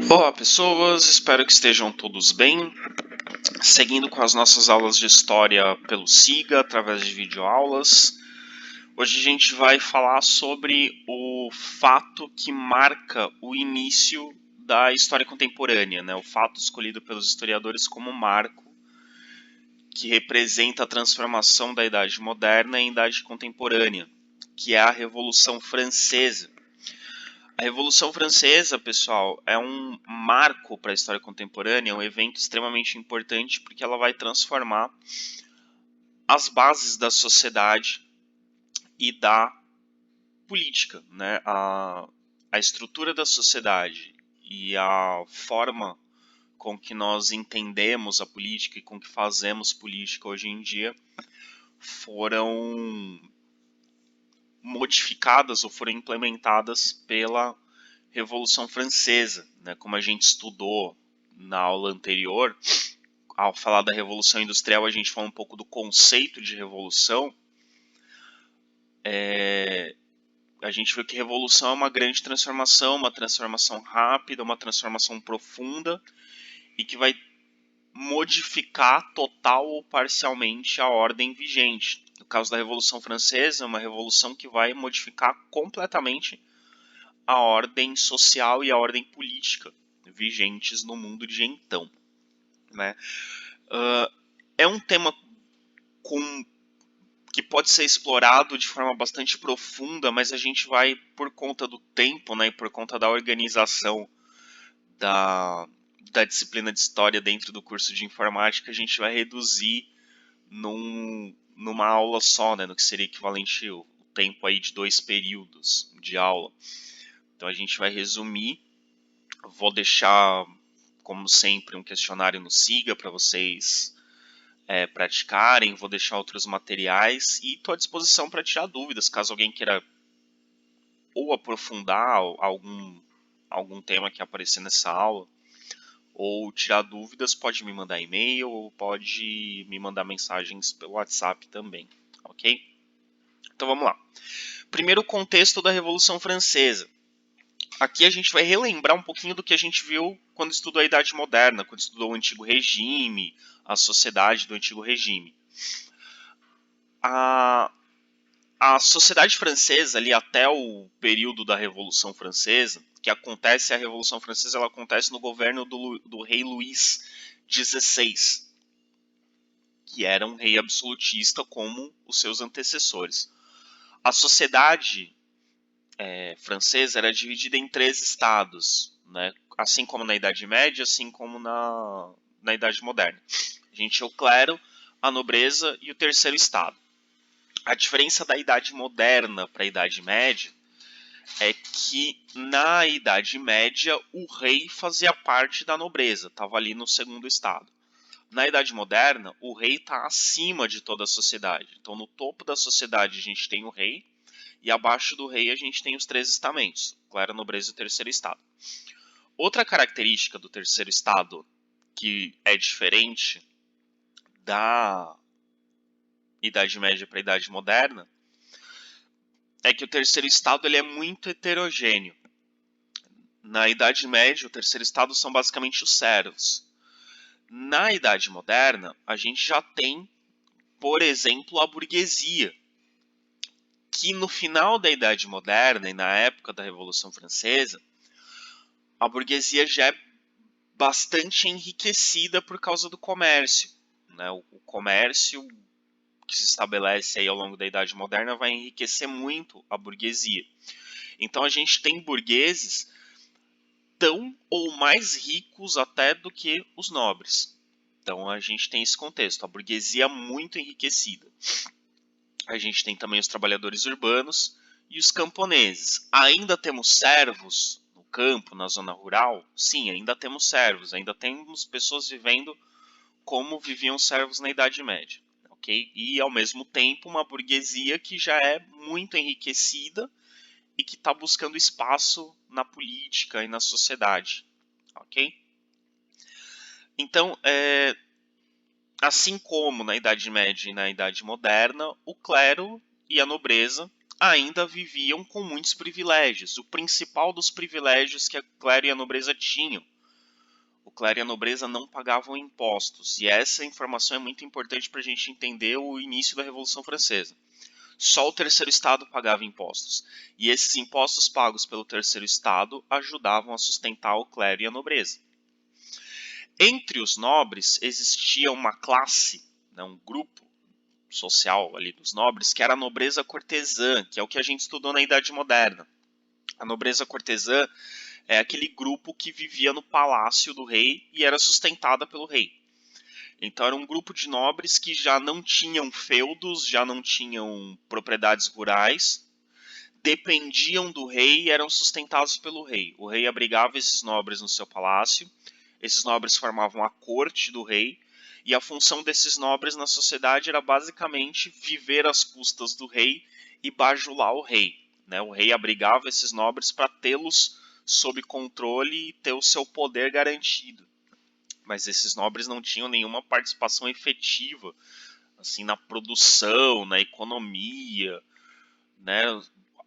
Olá pessoas, espero que estejam todos bem. Seguindo com as nossas aulas de história pelo SIGA, através de videoaulas. Hoje a gente vai falar sobre o fato que marca o início da história contemporânea, né? O fato escolhido pelos historiadores como marco, que representa a transformação da Idade Moderna em Idade Contemporânea, que é a Revolução Francesa. A Revolução Francesa, pessoal, é um marco para a história contemporânea, é um evento extremamente importante porque ela vai transformar as bases da sociedade e da política, né? A estrutura da sociedade e a forma com que nós entendemos a política e com que fazemos política hoje em dia foram modificadas ou foram implementadas pela Revolução Francesa, né? Como a gente estudou na aula anterior, ao falar da Revolução Industrial, a gente fala um pouco do conceito de revolução. A gente viu que revolução é uma grande transformação, uma transformação rápida, uma transformação profunda e que vai modificar total ou parcialmente a ordem vigente. No caso da Revolução Francesa, é uma revolução que vai modificar completamente a ordem social e a ordem política vigentes no mundo de então, né? É um tema que pode ser explorado de forma bastante profunda, mas a gente vai, por conta do tempo, né, e por conta da organização da disciplina de história dentro do curso de informática, a gente vai reduzir numa aula só, né, no que seria equivalente o tempo aí de 2 períodos de aula. Então a gente vai resumir. Vou deixar, como sempre, um questionário no SIGA para vocês praticarem. Vou deixar outros materiais e estou à disposição para tirar dúvidas, caso alguém queira ou aprofundar algum tema que aparecer nessa aula, ou tirar dúvidas, pode me mandar e-mail ou pode me mandar mensagens pelo WhatsApp também, ok? Então vamos lá. Primeiro, o contexto da Revolução Francesa. Aqui a gente vai relembrar um pouquinho do que a gente viu quando estudou a Idade Moderna, quando estudou o Antigo Regime, a sociedade do Antigo Regime. A sociedade francesa, ali até o período da Revolução Francesa, que acontece, a Revolução Francesa ela acontece no governo do rei Luís XVI, que era um rei absolutista como os seus antecessores. A sociedade francesa era dividida em 3 estados, né? Assim como na Idade Média, assim como na Idade Moderna. A gente tinha o clero, a nobreza e o terceiro estado. A diferença da Idade Moderna para a Idade Média é que na Idade Média o rei fazia parte da nobreza, estava ali no segundo estado. Na Idade Moderna, o rei está acima de toda a sociedade. Então, no topo da sociedade a gente tem o rei, e abaixo do rei a gente tem os 3 estamentos, clero, nobreza e o terceiro estado. Outra característica do terceiro estado que é diferente da Idade Média para a Idade Moderna é que o terceiro estado ele é muito heterogêneo. Na Idade Média, o terceiro estado são basicamente os servos. Na Idade Moderna, a gente já tem, por exemplo, a burguesia, que no final da Idade Moderna e na época da Revolução Francesa, a burguesia já é bastante enriquecida por causa do comércio, né? O comércio que se estabelece aí ao longo da Idade Moderna vai enriquecer muito a burguesia. Então a gente tem burgueses tão ou mais ricos até do que os nobres. Então a gente tem esse contexto, a burguesia muito enriquecida. A gente tem também os trabalhadores urbanos e os camponeses. Ainda temos servos no campo, na zona rural? Sim, ainda temos servos, ainda temos pessoas vivendo como viviam servos na Idade Média. Okay? E ao mesmo tempo uma burguesia que já é muito enriquecida e que está buscando espaço na política e na sociedade. Ok? Então, assim como na Idade Média e na Idade Moderna, o clero e a nobreza ainda viviam com muitos privilégios. O principal dos privilégios que a clero e a nobreza tinham o clero e a nobreza não pagavam impostos. E essa informação é muito importante para a gente entender o início da Revolução Francesa. Só o terceiro estado pagava impostos. E esses impostos pagos pelo terceiro estado ajudavam a sustentar o clero e a nobreza. Entre os nobres existia uma classe, né, um grupo social ali dos nobres, que era a nobreza cortesã, que é o que a gente estudou na Idade Moderna. A nobreza cortesã é aquele grupo que vivia no palácio do rei e era sustentada pelo rei. Então era um grupo de nobres que já não tinham feudos, já não tinham propriedades rurais, dependiam do rei e eram sustentados pelo rei. O rei abrigava esses nobres no seu palácio, esses nobres formavam a corte do rei, e a função desses nobres na sociedade era basicamente viver às custas do rei e bajular o rei. Né? O rei abrigava esses nobres para tê-los sob controle e ter o seu poder garantido. Mas esses nobres não tinham nenhuma participação efetiva assim, na produção, na economia, né?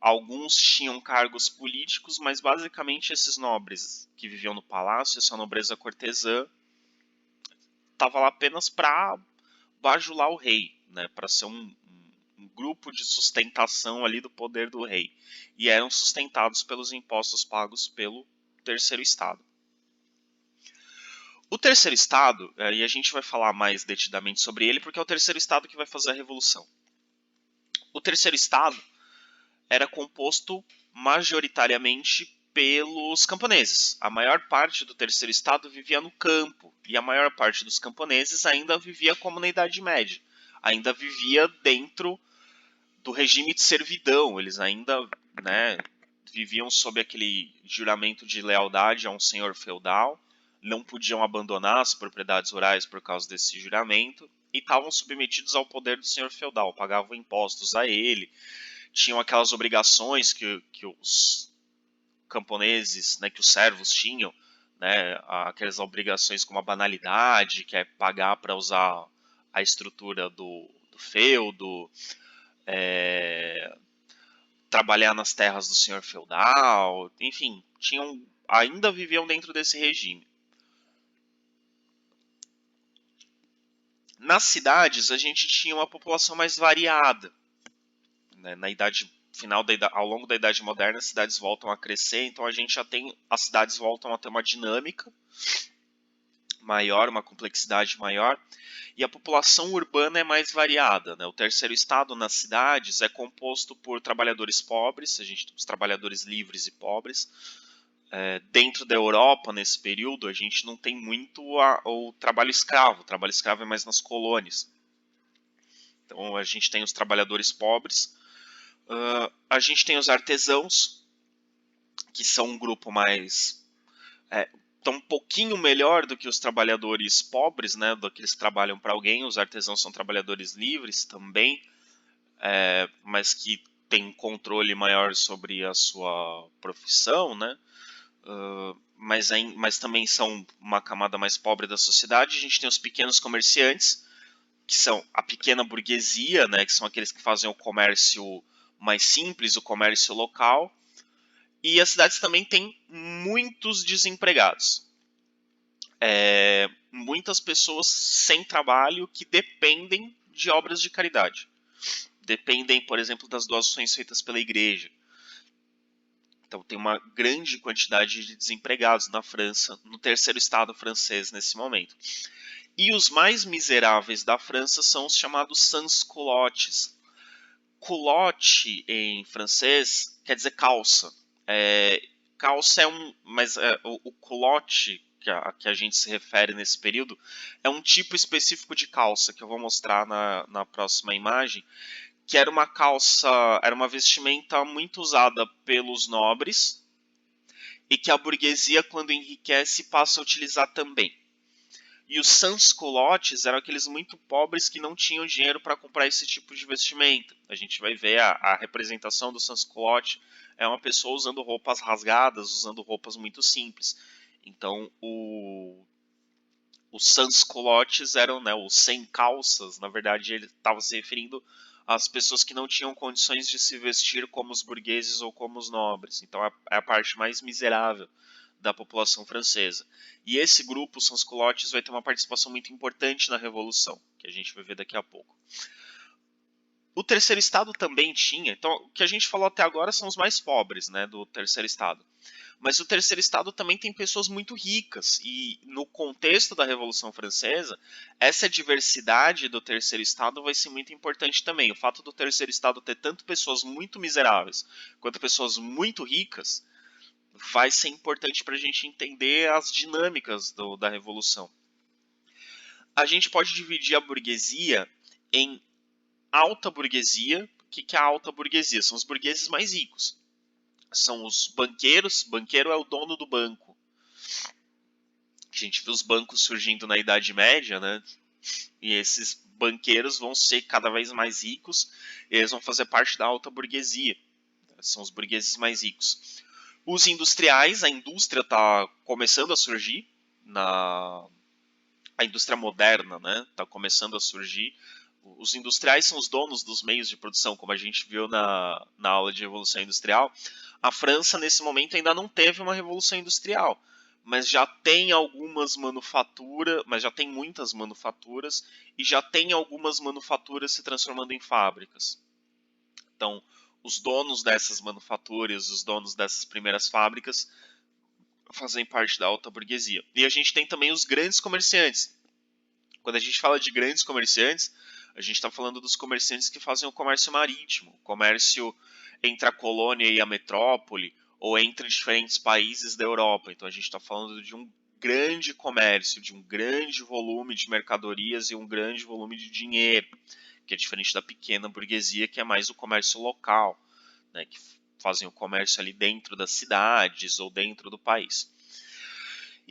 Alguns tinham cargos políticos, mas basicamente esses nobres que viviam no palácio, essa nobreza cortesã, estava lá apenas para bajular o rei, né? Para ser um grupo de sustentação ali do poder do rei. E eram sustentados pelos impostos pagos pelo terceiro estado. O terceiro estado, e a gente vai falar mais detidamente sobre ele, porque é o terceiro estado que vai fazer a revolução. O terceiro estado era composto majoritariamente pelos camponeses. A maior parte do terceiro estado vivia no campo, e a maior parte dos camponeses ainda vivia como na Idade Média. Ainda vivia dentro do regime de servidão, eles ainda, né, viviam sob aquele juramento de lealdade a um senhor feudal, não podiam abandonar as propriedades rurais por causa desse juramento, e estavam submetidos ao poder do senhor feudal, pagavam impostos a ele, tinham aquelas obrigações que os camponeses, né, que os servos tinham, né, aquelas obrigações como a banalidade, que é pagar para usar a estrutura do feudo, trabalhar nas terras do senhor feudal, enfim, ainda viviam dentro desse regime. Nas cidades, a gente tinha uma população mais variada. Né? Na idade final ao longo da Idade Moderna, as cidades voltam a crescer, então a gente já tem, as cidades voltam a ter uma dinâmica maior, uma complexidade maior, e a população urbana é mais variada. Né? O terceiro estado nas cidades é composto por trabalhadores pobres, a gente tem os trabalhadores livres e pobres. Dentro da Europa, nesse período, a gente não tem muito o trabalho escravo. O trabalho escravo é mais nas colônias. Então a gente tem os trabalhadores pobres, a gente tem os artesãos, que são um grupo mais... estão um pouquinho melhor do que os trabalhadores pobres, né, do que eles trabalham para alguém. Os artesãos são trabalhadores livres também, mas que têm um controle maior sobre a sua profissão, né? Mas também são uma camada mais pobre da sociedade. A gente tem os pequenos comerciantes, que são a pequena burguesia, né, que são aqueles que fazem o comércio mais simples, o comércio local. E as cidades também têm muitos desempregados. Muitas pessoas sem trabalho que dependem de obras de caridade. Dependem, por exemplo, das doações feitas pela igreja. Então tem uma grande quantidade de desempregados na França, no terceiro estado francês nesse momento. E os mais miseráveis da França são os chamados sans-culottes. Culotte em francês quer dizer calça. Calça mas o culotte que a gente se refere nesse período é um tipo específico de calça que eu vou mostrar na próxima imagem, que era uma calça, era uma vestimenta muito usada pelos nobres e que a burguesia, quando enriquece, passa a utilizar também. E os sans-culottes eram aqueles muito pobres que não tinham dinheiro para comprar esse tipo de vestimenta. A gente vai ver a representação do sans-culotte é uma pessoa usando roupas rasgadas, usando roupas muito simples. Então, os sans-culottes eram, né, os sem calças. Na verdade, ele estava se referindo às pessoas que não tinham condições de se vestir como os burgueses ou como os nobres. Então, é a parte mais miserável da população francesa. E esse grupo, os sans-culottes, vai ter uma participação muito importante na Revolução, que a gente vai ver daqui a pouco. O terceiro estado também tinha, então o que a gente falou até agora são os mais pobres, né, do terceiro estado. Mas o terceiro estado também tem pessoas muito ricas, e no contexto da Revolução Francesa, essa diversidade do terceiro estado vai ser muito importante também. O fato do terceiro estado ter tanto pessoas muito miseráveis quanto pessoas muito ricas vai ser importante para a gente entender as dinâmicas da Revolução. A gente pode dividir a burguesia em alta burguesia. O que é a alta burguesia? São os burgueses mais ricos. São os banqueiros. Banqueiro é o dono do banco. A gente viu os bancos surgindo na Idade Média, né? E esses banqueiros vão ser cada vez mais ricos. E eles vão fazer parte da alta burguesia. São os burgueses mais ricos. Os industriais, a indústria está começando a surgir. A indústria moderna, né? Está começando a surgir. Os industriais são os donos dos meios de produção, como a gente viu na aula de Revolução Industrial. A França, nesse momento, ainda não teve uma Revolução Industrial, mas já tem algumas manufaturas, mas já tem muitas manufaturas, e já tem algumas manufaturas se transformando em fábricas. Então, os donos dessas manufaturas, os donos dessas primeiras fábricas, fazem parte da alta burguesia. E a gente tem também os grandes comerciantes. Quando a gente fala de grandes comerciantes, a gente está falando dos comerciantes que fazem o comércio marítimo, o comércio entre a colônia e a metrópole, ou entre diferentes países da Europa. Então a gente está falando de um grande comércio, de um grande volume de mercadorias e um grande volume de dinheiro, que é diferente da pequena burguesia, que é mais o comércio local, né, que fazem o comércio ali dentro das cidades ou dentro do país.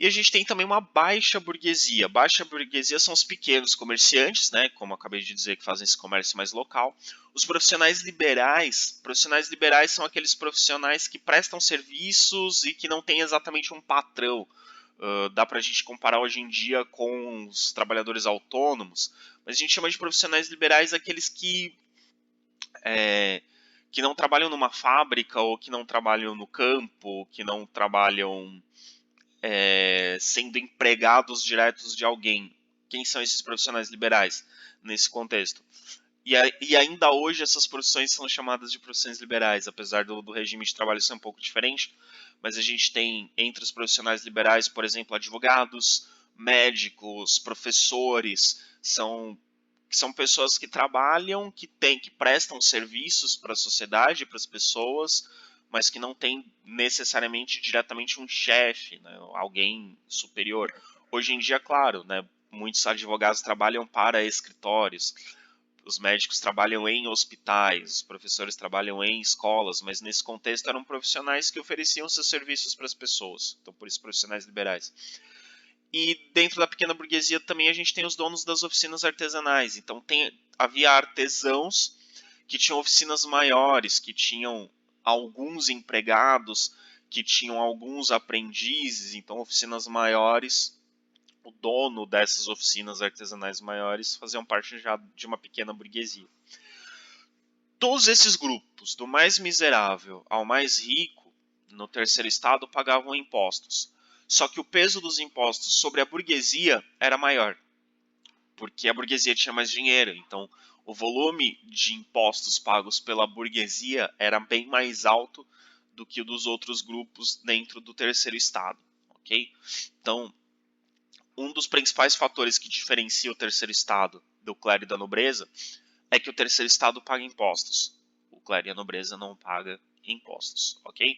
E a gente tem também uma baixa burguesia. Baixa burguesia são os pequenos comerciantes, né, como eu acabei de dizer, que fazem esse comércio mais local. Os profissionais liberais são aqueles profissionais que prestam serviços e que não têm exatamente um patrão. Dá para a gente comparar hoje em dia com os trabalhadores autônomos, mas a gente chama de profissionais liberais aqueles que não trabalham numa fábrica, ou que não trabalham no campo, que não trabalham sendo empregados diretos de alguém. Quem são esses profissionais liberais nesse contexto? E ainda hoje essas profissões são chamadas de profissões liberais, apesar do regime de trabalho ser um pouco diferente, mas a gente tem entre os profissionais liberais, por exemplo, advogados, médicos, professores, são pessoas que trabalham, que prestam serviços para a sociedade, para as pessoas, mas que não tem necessariamente diretamente um chefe, né, alguém superior. Hoje em dia, claro, né, muitos advogados trabalham para escritórios, os médicos trabalham em hospitais, os professores trabalham em escolas, mas nesse contexto eram profissionais que ofereciam seus serviços para as pessoas, então por isso profissionais liberais. E dentro da pequena burguesia também a gente tem os donos das oficinas artesanais, então havia artesãos que tinham oficinas maiores, que tinham alguns empregados, que tinham alguns aprendizes, então oficinas maiores. O dono dessas oficinas artesanais maiores faziam parte já de uma pequena burguesia. Todos esses grupos, do mais miserável ao mais rico, no terceiro estado pagavam impostos. Só que o peso dos impostos sobre a burguesia era maior, porque a burguesia tinha mais dinheiro, então o volume de impostos pagos pela burguesia era bem mais alto do que o dos outros grupos dentro do terceiro estado, ok? Então, um dos principais fatores que diferencia o terceiro estado do clero e da nobreza é que o terceiro estado paga impostos. O clero e a nobreza não pagam impostos, ok?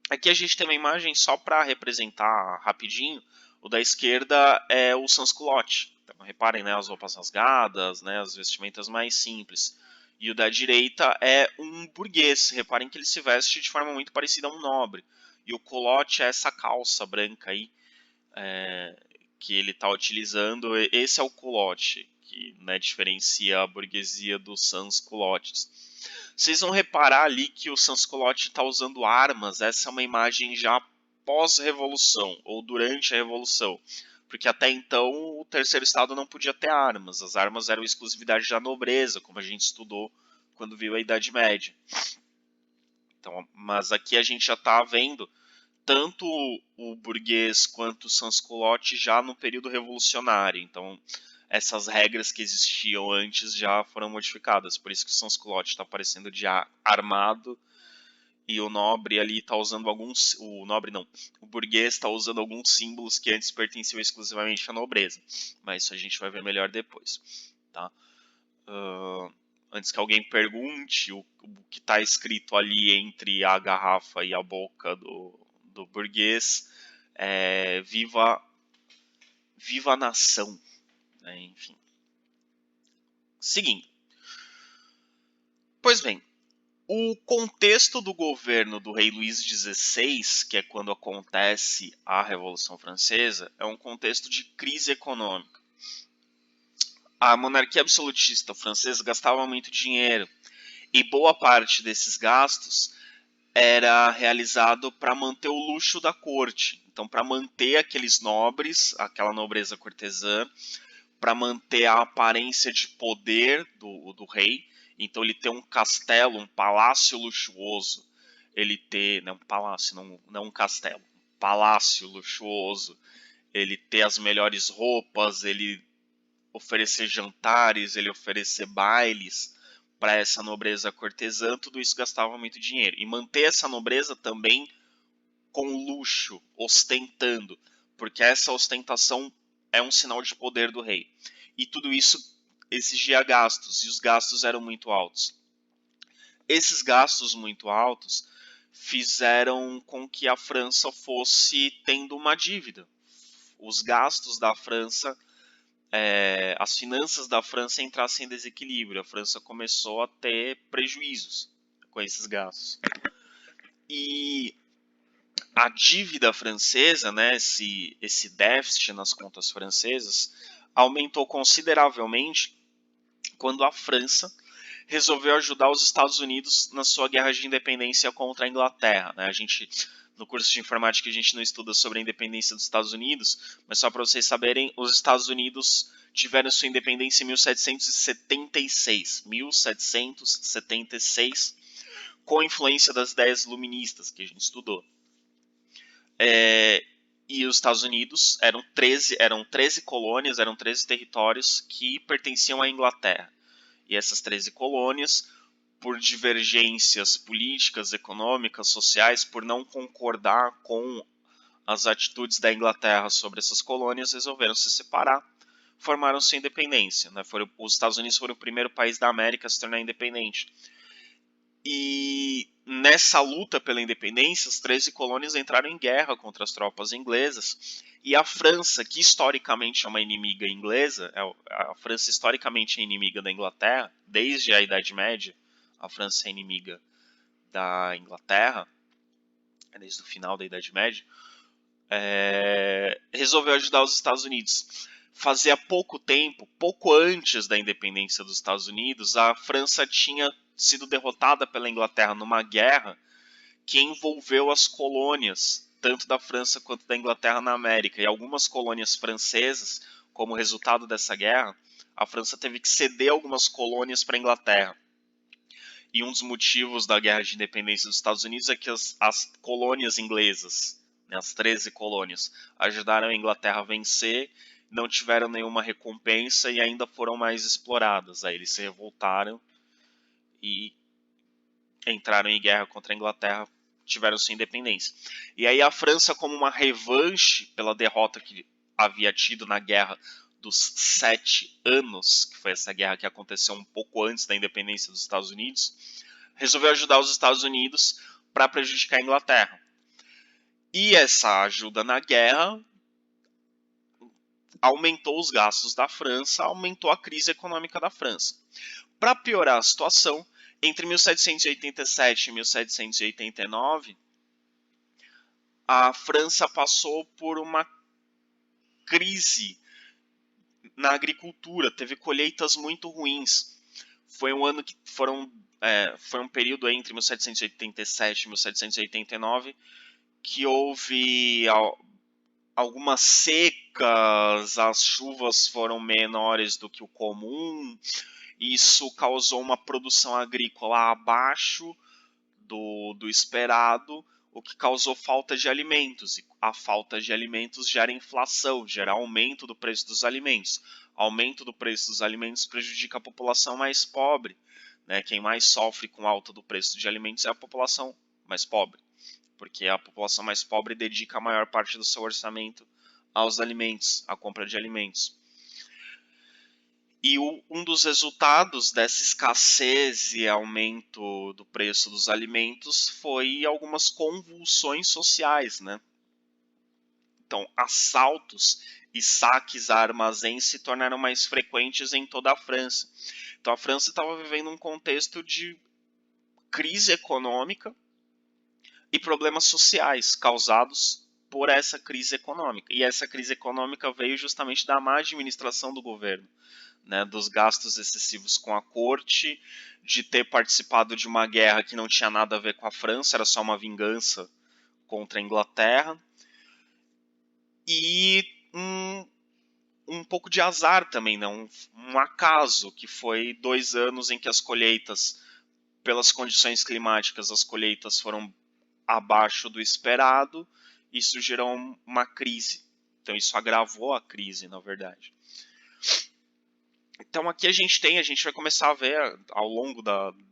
Aqui a gente tem uma imagem só para representar rapidinho. O da esquerda é o sans-culotte. Então, reparem, né, as roupas rasgadas, né, as vestimentas mais simples. E o da direita é um burguês. Reparem que ele se veste de forma muito parecida a um nobre. E o culotte é essa calça branca aí, que ele está utilizando. Esse é o culotte, que, né, diferencia a burguesia dos sans-culottes. Vocês vão reparar ali que o sans-culotte está usando armas. Essa é uma imagem já pós-revolução, ou durante a revolução. Porque até então o terceiro estado não podia ter armas. As armas eram exclusividade da nobreza, como a gente estudou quando viu a Idade Média. Então, mas aqui a gente já está vendo tanto o burguês quanto o sans-culotte já no período revolucionário. Então, essas regras que existiam antes já foram modificadas. Por isso que o sans-culotte está aparecendo de armado e o nobre ali está usando alguns... O nobre não. O burguês está usando alguns símbolos que antes pertenciam exclusivamente à nobreza. Mas isso a gente vai ver melhor depois. Tá? Antes que alguém pergunte o que está escrito ali entre a garrafa e a boca do burguês, viva a nação, né? Enfim. Seguindo. Pois bem, o contexto do governo do rei Luís XVI, que é quando acontece a Revolução Francesa, é um contexto de crise econômica. A monarquia absolutista francesa gastava muito dinheiro e boa parte desses gastos era realizado para manter o luxo da corte. Então, para manter aqueles nobres, aquela nobreza cortesã, para manter a aparência de poder do rei. Então, ele ter um castelo, um palácio luxuoso. Ele ter, não um palácio, não um castelo, um palácio luxuoso. Ele ter as melhores roupas, ele oferecer jantares, ele oferecer bailes para essa nobreza cortesã, tudo isso gastava muito dinheiro. E manter essa nobreza também com luxo, ostentando, porque essa ostentação é um sinal de poder do rei. E tudo isso exigia gastos, e os gastos eram muito altos. Esses gastos muito altos fizeram com que a França fosse tendo uma dívida. Os gastos da França, as finanças da França entrassem em desequilíbrio. A França começou a ter prejuízos com esses gastos. E a dívida francesa, né, esse déficit nas contas francesas, aumentou consideravelmente quando a França resolveu ajudar os Estados Unidos na sua guerra de independência contra a Inglaterra. Né? No curso de informática, a gente não estuda sobre a independência dos Estados Unidos, mas só para vocês saberem, os Estados Unidos tiveram sua independência em 1776. 1776, com a influência das ideias iluministas que a gente estudou. E os Estados Unidos eram 13 colônias, eram 13 territórios que pertenciam à Inglaterra. E essas 13 colônias, por divergências políticas, econômicas, sociais, por não concordar com as atitudes da Inglaterra sobre essas colônias, resolveram se separar, formaram sua independência. Né? Os Estados Unidos foram o primeiro país da América a se tornar independente. E nessa luta pela independência, as 13 colônias entraram em guerra contra as tropas inglesas. E a França, que historicamente é uma inimiga inglesa, a França historicamente é inimiga da Inglaterra, desde a Idade Média, a França é inimiga da Inglaterra, desde o final da Idade Média, resolveu ajudar os Estados Unidos. Fazia pouco tempo, pouco antes da independência dos Estados Unidos, a França tinha sido derrotada pela Inglaterra numa guerra que envolveu as colônias, tanto da França quanto da Inglaterra na América. E algumas colônias francesas, como resultado dessa guerra, a França teve que ceder algumas colônias para a Inglaterra. E um dos motivos da guerra de independência dos Estados Unidos é que as colônias inglesas, né, as 13 colônias, ajudaram a Inglaterra a vencer, não tiveram nenhuma recompensa e ainda foram mais exploradas. Aí eles se revoltaram e entraram em guerra contra a Inglaterra, tiveram sua independência. E aí a França, como uma revanche pela derrota que havia tido na Guerra dos 7 Anos, que foi essa guerra que aconteceu um pouco antes da independência dos Estados Unidos, resolveu ajudar os Estados Unidos para prejudicar a Inglaterra. E essa ajuda na guerra aumentou os gastos da França, aumentou a crise econômica da França. Para piorar a situação, entre 1787 e 1789, a França passou por uma crise na agricultura, teve colheitas muito ruins. Foi um ano que foi um período entre 1787 e 1789 que houve algumas secas, as chuvas foram menores do que o comum. Isso causou uma produção agrícola abaixo do esperado, o que causou falta de alimentos. E a falta de alimentos gera inflação, gera aumento do preço dos alimentos. Aumento do preço dos alimentos prejudica a população mais pobre, né? Quem mais sofre com a alta do preço de alimentos é a população mais pobre, porque a população mais pobre dedica a maior parte do seu orçamento aos alimentos, à compra de alimentos. E um dos resultados dessa escassez e aumento do preço dos alimentos foi algumas convulsões sociais, né? Então, assaltos e saques a armazéns se tornaram mais frequentes em toda a França. Então, a França estava vivendo um contexto de crise econômica e problemas sociais causados por essa crise econômica. E essa crise econômica veio justamente da má administração do governo, né, dos gastos excessivos com a corte, de ter participado de uma guerra que não tinha nada a ver com a França, era só uma vingança contra a Inglaterra, e um pouco de azar também, né, um acaso, que foi 2 anos em que as colheitas, pelas condições climáticas, as colheitas foram abaixo do esperado, isso gerou uma crise. Então isso agravou a crise, na verdade. Então aqui a gente vai começar a ver, ao longo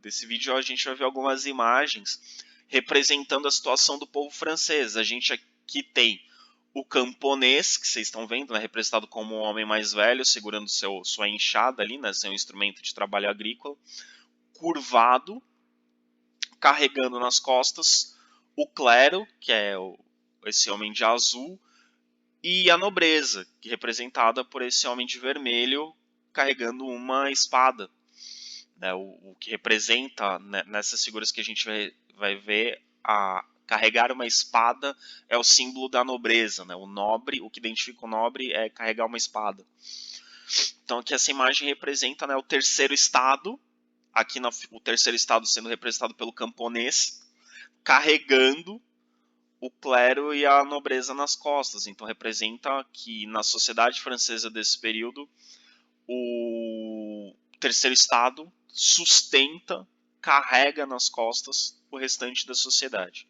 desse vídeo, a gente vai ver algumas imagens representando a situação do povo francês. A gente aqui tem o camponês, que vocês estão vendo, né, representado como um homem mais velho, segurando sua enxada ali, né, seu instrumento de trabalho agrícola, curvado, carregando nas costas o clero, que é esse homem de azul, e a nobreza, que é representada por esse homem de vermelho, carregando uma espada, né, o que representa, né, nessas figuras que a gente vai ver, carregar uma espada é o símbolo da nobreza, né, o nobre, o que identifica o nobre é carregar uma espada. Então aqui essa imagem representa, né, o terceiro estado, aqui o terceiro estado sendo representado pelo camponês, carregando o clero e a nobreza nas costas. Então representa que na sociedade francesa desse período o terceiro estado sustenta, carrega nas costas o restante da sociedade.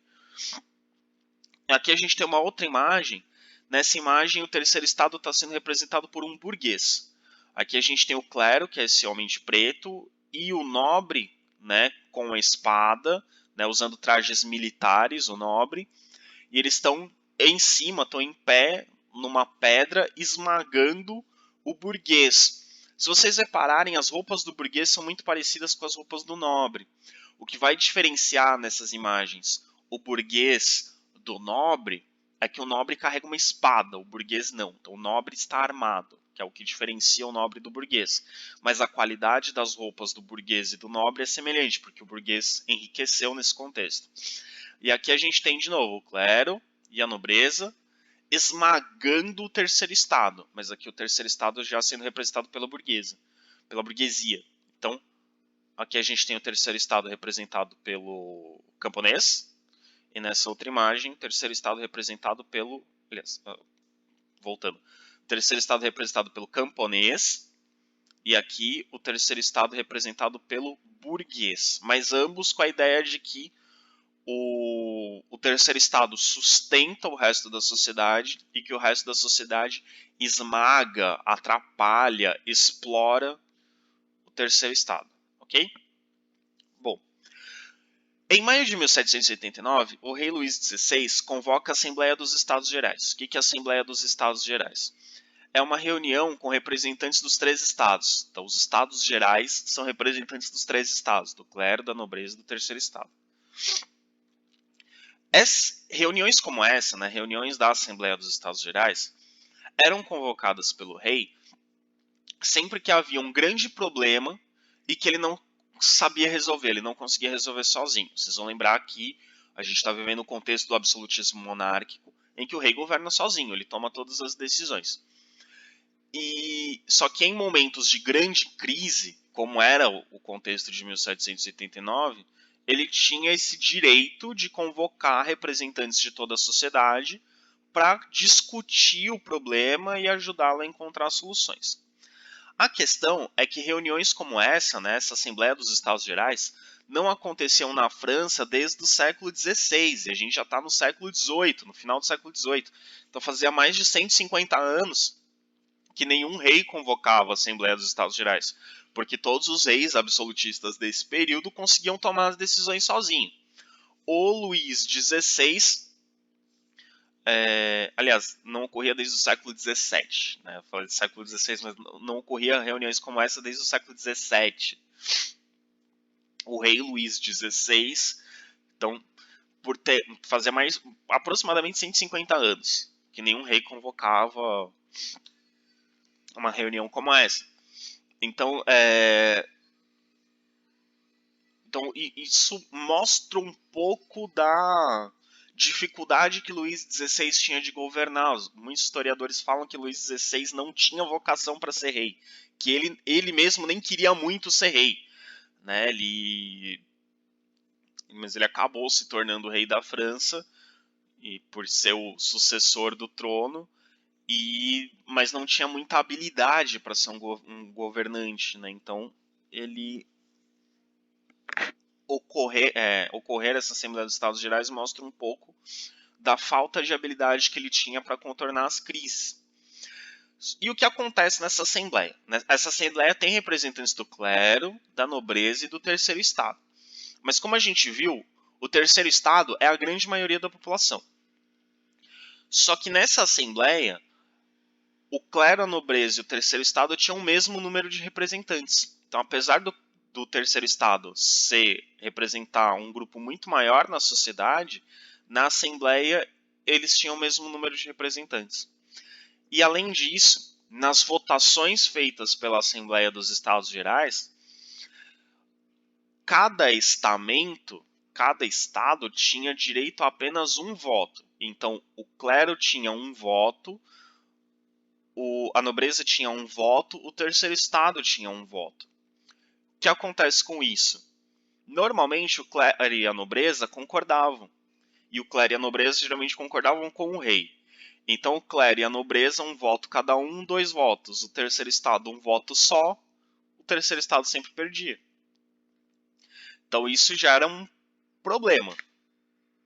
Aqui a gente tem uma outra imagem. Nessa imagem, o terceiro estado está sendo representado por um burguês. Aqui a gente tem o clero, que é esse homem de preto, e o nobre, né, com a espada, né, usando trajes militares, o nobre. E eles estão em cima, estão em pé, numa pedra, esmagando o burguês. Se vocês repararem, as roupas do burguês são muito parecidas com as roupas do nobre. O que vai diferenciar nessas imagens o burguês do nobre é que o nobre carrega uma espada, o burguês não. Então o nobre está armado, que é o que diferencia o nobre do burguês. Mas a qualidade das roupas do burguês e do nobre é semelhante, porque o burguês enriqueceu nesse contexto. E aqui a gente tem de novo o clero e a nobreza esmagando o terceiro estado, mas aqui o terceiro estado já sendo representado pela burguesia. Então, aqui a gente tem o terceiro estado representado pelo camponês, e nessa outra imagem, o terceiro estado representado pelo... Aliás, voltando. O terceiro estado representado pelo camponês, e aqui o terceiro estado representado pelo burguês. Mas ambos com a ideia de que o terceiro estado sustenta o resto da sociedade e que o resto da sociedade esmaga, atrapalha, explora o terceiro estado, ok? Bom, em maio de 1789, o rei Luís XVI convoca a Assembleia dos Estados Gerais. O que é a Assembleia dos Estados Gerais? É uma reunião com representantes dos 3 estados. Então, os Estados Gerais são representantes dos 3 estados, do clero, da nobreza e do terceiro estado. Reuniões como essa, né, reuniões da Assembleia dos Estados Gerais, eram convocadas pelo rei sempre que havia um grande problema e que ele não sabia resolver, ele não conseguia resolver sozinho. Vocês vão lembrar que a gente está vivendo o contexto do absolutismo monárquico, em que o rei governa sozinho, ele toma todas as decisões. Só que em momentos de grande crise, como era o contexto de 1789, ele tinha esse direito de convocar representantes de toda a sociedade para discutir o problema e ajudá-lo a encontrar soluções. A questão é que reuniões como essa, né, essa Assembleia dos Estados Gerais, não aconteciam na França desde o século XVI, e a gente já está no século XVIII, no final do século XVIII. Então fazia mais de 150 anos que nenhum rei convocava a Assembleia dos Estados Gerais, porque todos os reis absolutistas desse período conseguiam tomar as decisões sozinhos. O Luís XVI, aliás, não ocorria desde o século XVII, né? Eu falei do século XVI, mas não ocorria reuniões como essa desde o século XVII. O rei Luís XVI, então, fazia mais aproximadamente 150 anos que nenhum rei convocava uma reunião como essa. Então, isso mostra um pouco da dificuldade que Luís XVI tinha de governar. Muitos historiadores falam que Luís XVI não tinha vocação para ser rei, que ele mesmo nem queria muito ser rei, né? Mas ele acabou se tornando rei da França e por ser o sucessor do trono, mas não tinha muita habilidade para ser um governante, né? Então ele ocorrer essa Assembleia dos Estados Gerais mostra um pouco da falta de habilidade que ele tinha para contornar as crises. E o que acontece nessa Assembleia? Essa Assembleia tem representantes do clero, da nobreza e do terceiro estado. Mas como a gente viu, o terceiro estado é a grande maioria da população. Só que nessa Assembleia, o clero, a nobreza e o terceiro estado tinham o mesmo número de representantes. Então, apesar do terceiro estado representar um grupo muito maior na sociedade, na Assembleia eles tinham o mesmo número de representantes. E além disso, nas votações feitas pela Assembleia dos Estados Gerais, cada estado tinha direito a apenas um voto. Então, o clero tinha um voto, a nobreza tinha um voto, o terceiro estado tinha um voto. O que acontece com isso? Normalmente o clero e a nobreza concordavam. E o clero e a nobreza geralmente concordavam com o rei. Então o clero e a nobreza, um voto cada um, 2 votos. O terceiro estado, um voto só. O terceiro estado sempre perdia. Então isso já era um problema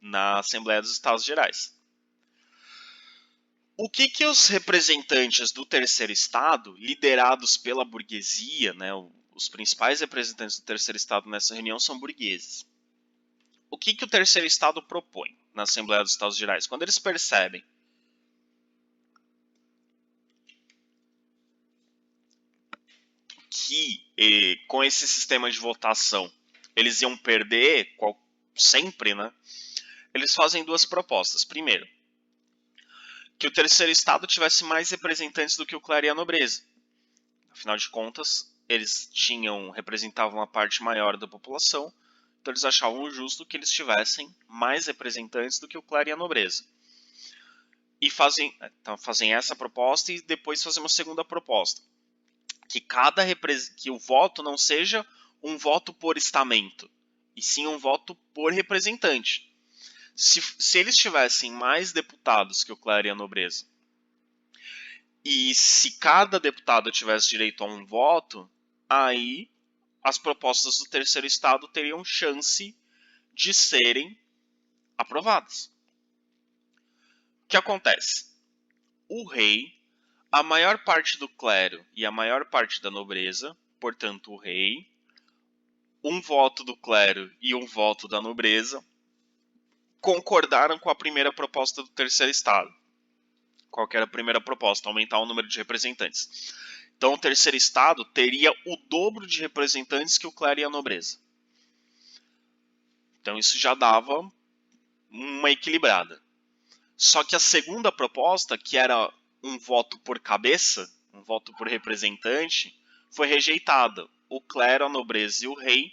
na Assembleia dos Estados Gerais. O que os representantes do terceiro estado, liderados pela burguesia, né, os principais representantes do terceiro estado nessa reunião são burgueses. O que o terceiro estado propõe na Assembleia dos Estados Gerais? Quando eles percebem que com esse sistema de votação eles iam perder sempre, né? Eles fazem 2 propostas. Primeiro, que o terceiro estado tivesse mais representantes do que o clero e a nobreza. Afinal de contas, eles representavam a parte maior da população, então eles achavam justo que eles tivessem mais representantes do que o clero e a nobreza. E fazem essa proposta e depois fazem uma segunda proposta. Que o voto não seja um voto por estamento, e sim um voto por representante. Se eles tivessem mais deputados que o clero e a nobreza, e se cada deputado tivesse direito a um voto, aí as propostas do terceiro estado teriam chance de serem aprovadas. O que acontece? O rei, a maior parte do clero e a maior parte da nobreza, portanto o rei, um voto do clero e um voto da nobreza, concordaram com a primeira proposta do terceiro estado. Qual que era a primeira proposta? Aumentar o número de representantes. Então o terceiro estado teria o dobro de representantes que o clero e a nobreza. Então isso já dava uma equilibrada. Só que a segunda proposta, que era um voto por cabeça, um voto por representante, foi rejeitada. O clero, a nobreza e o rei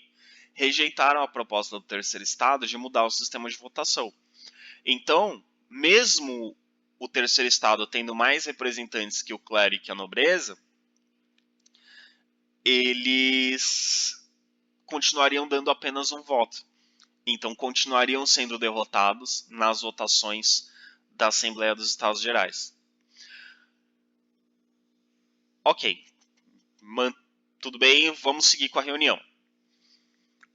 rejeitaram a proposta do terceiro estado de mudar o sistema de votação. Então, mesmo o terceiro estado tendo mais representantes que o clero e que a nobreza, eles continuariam dando apenas um voto. Então, continuariam sendo derrotados nas votações da Assembleia dos Estados Gerais. Ok, tudo bem, vamos seguir com a reunião.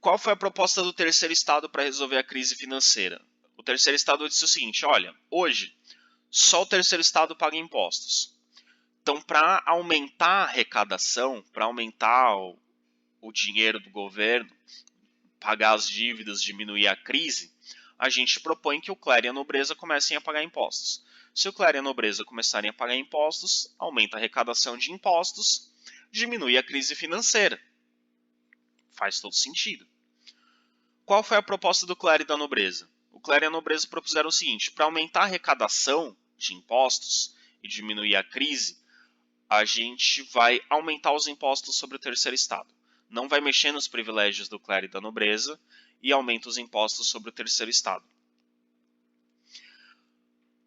Qual foi a proposta do terceiro estado para resolver a crise financeira? O terceiro estado disse o seguinte, olha, hoje só o terceiro estado paga impostos. Então, para aumentar a arrecadação, para aumentar o dinheiro do governo, pagar as dívidas, diminuir a crise, a gente propõe que o clero e a nobreza comecem a pagar impostos. Se o clero e a nobreza começarem a pagar impostos, aumenta a arrecadação de impostos, diminui a crise financeira. Faz todo sentido. Qual foi a proposta do clero e da nobreza? O clero e a nobreza propuseram o seguinte, para aumentar a arrecadação de impostos e diminuir a crise, a gente vai aumentar os impostos sobre o terceiro estado. Não vai mexer nos privilégios do clero e da nobreza e aumenta os impostos sobre o terceiro estado.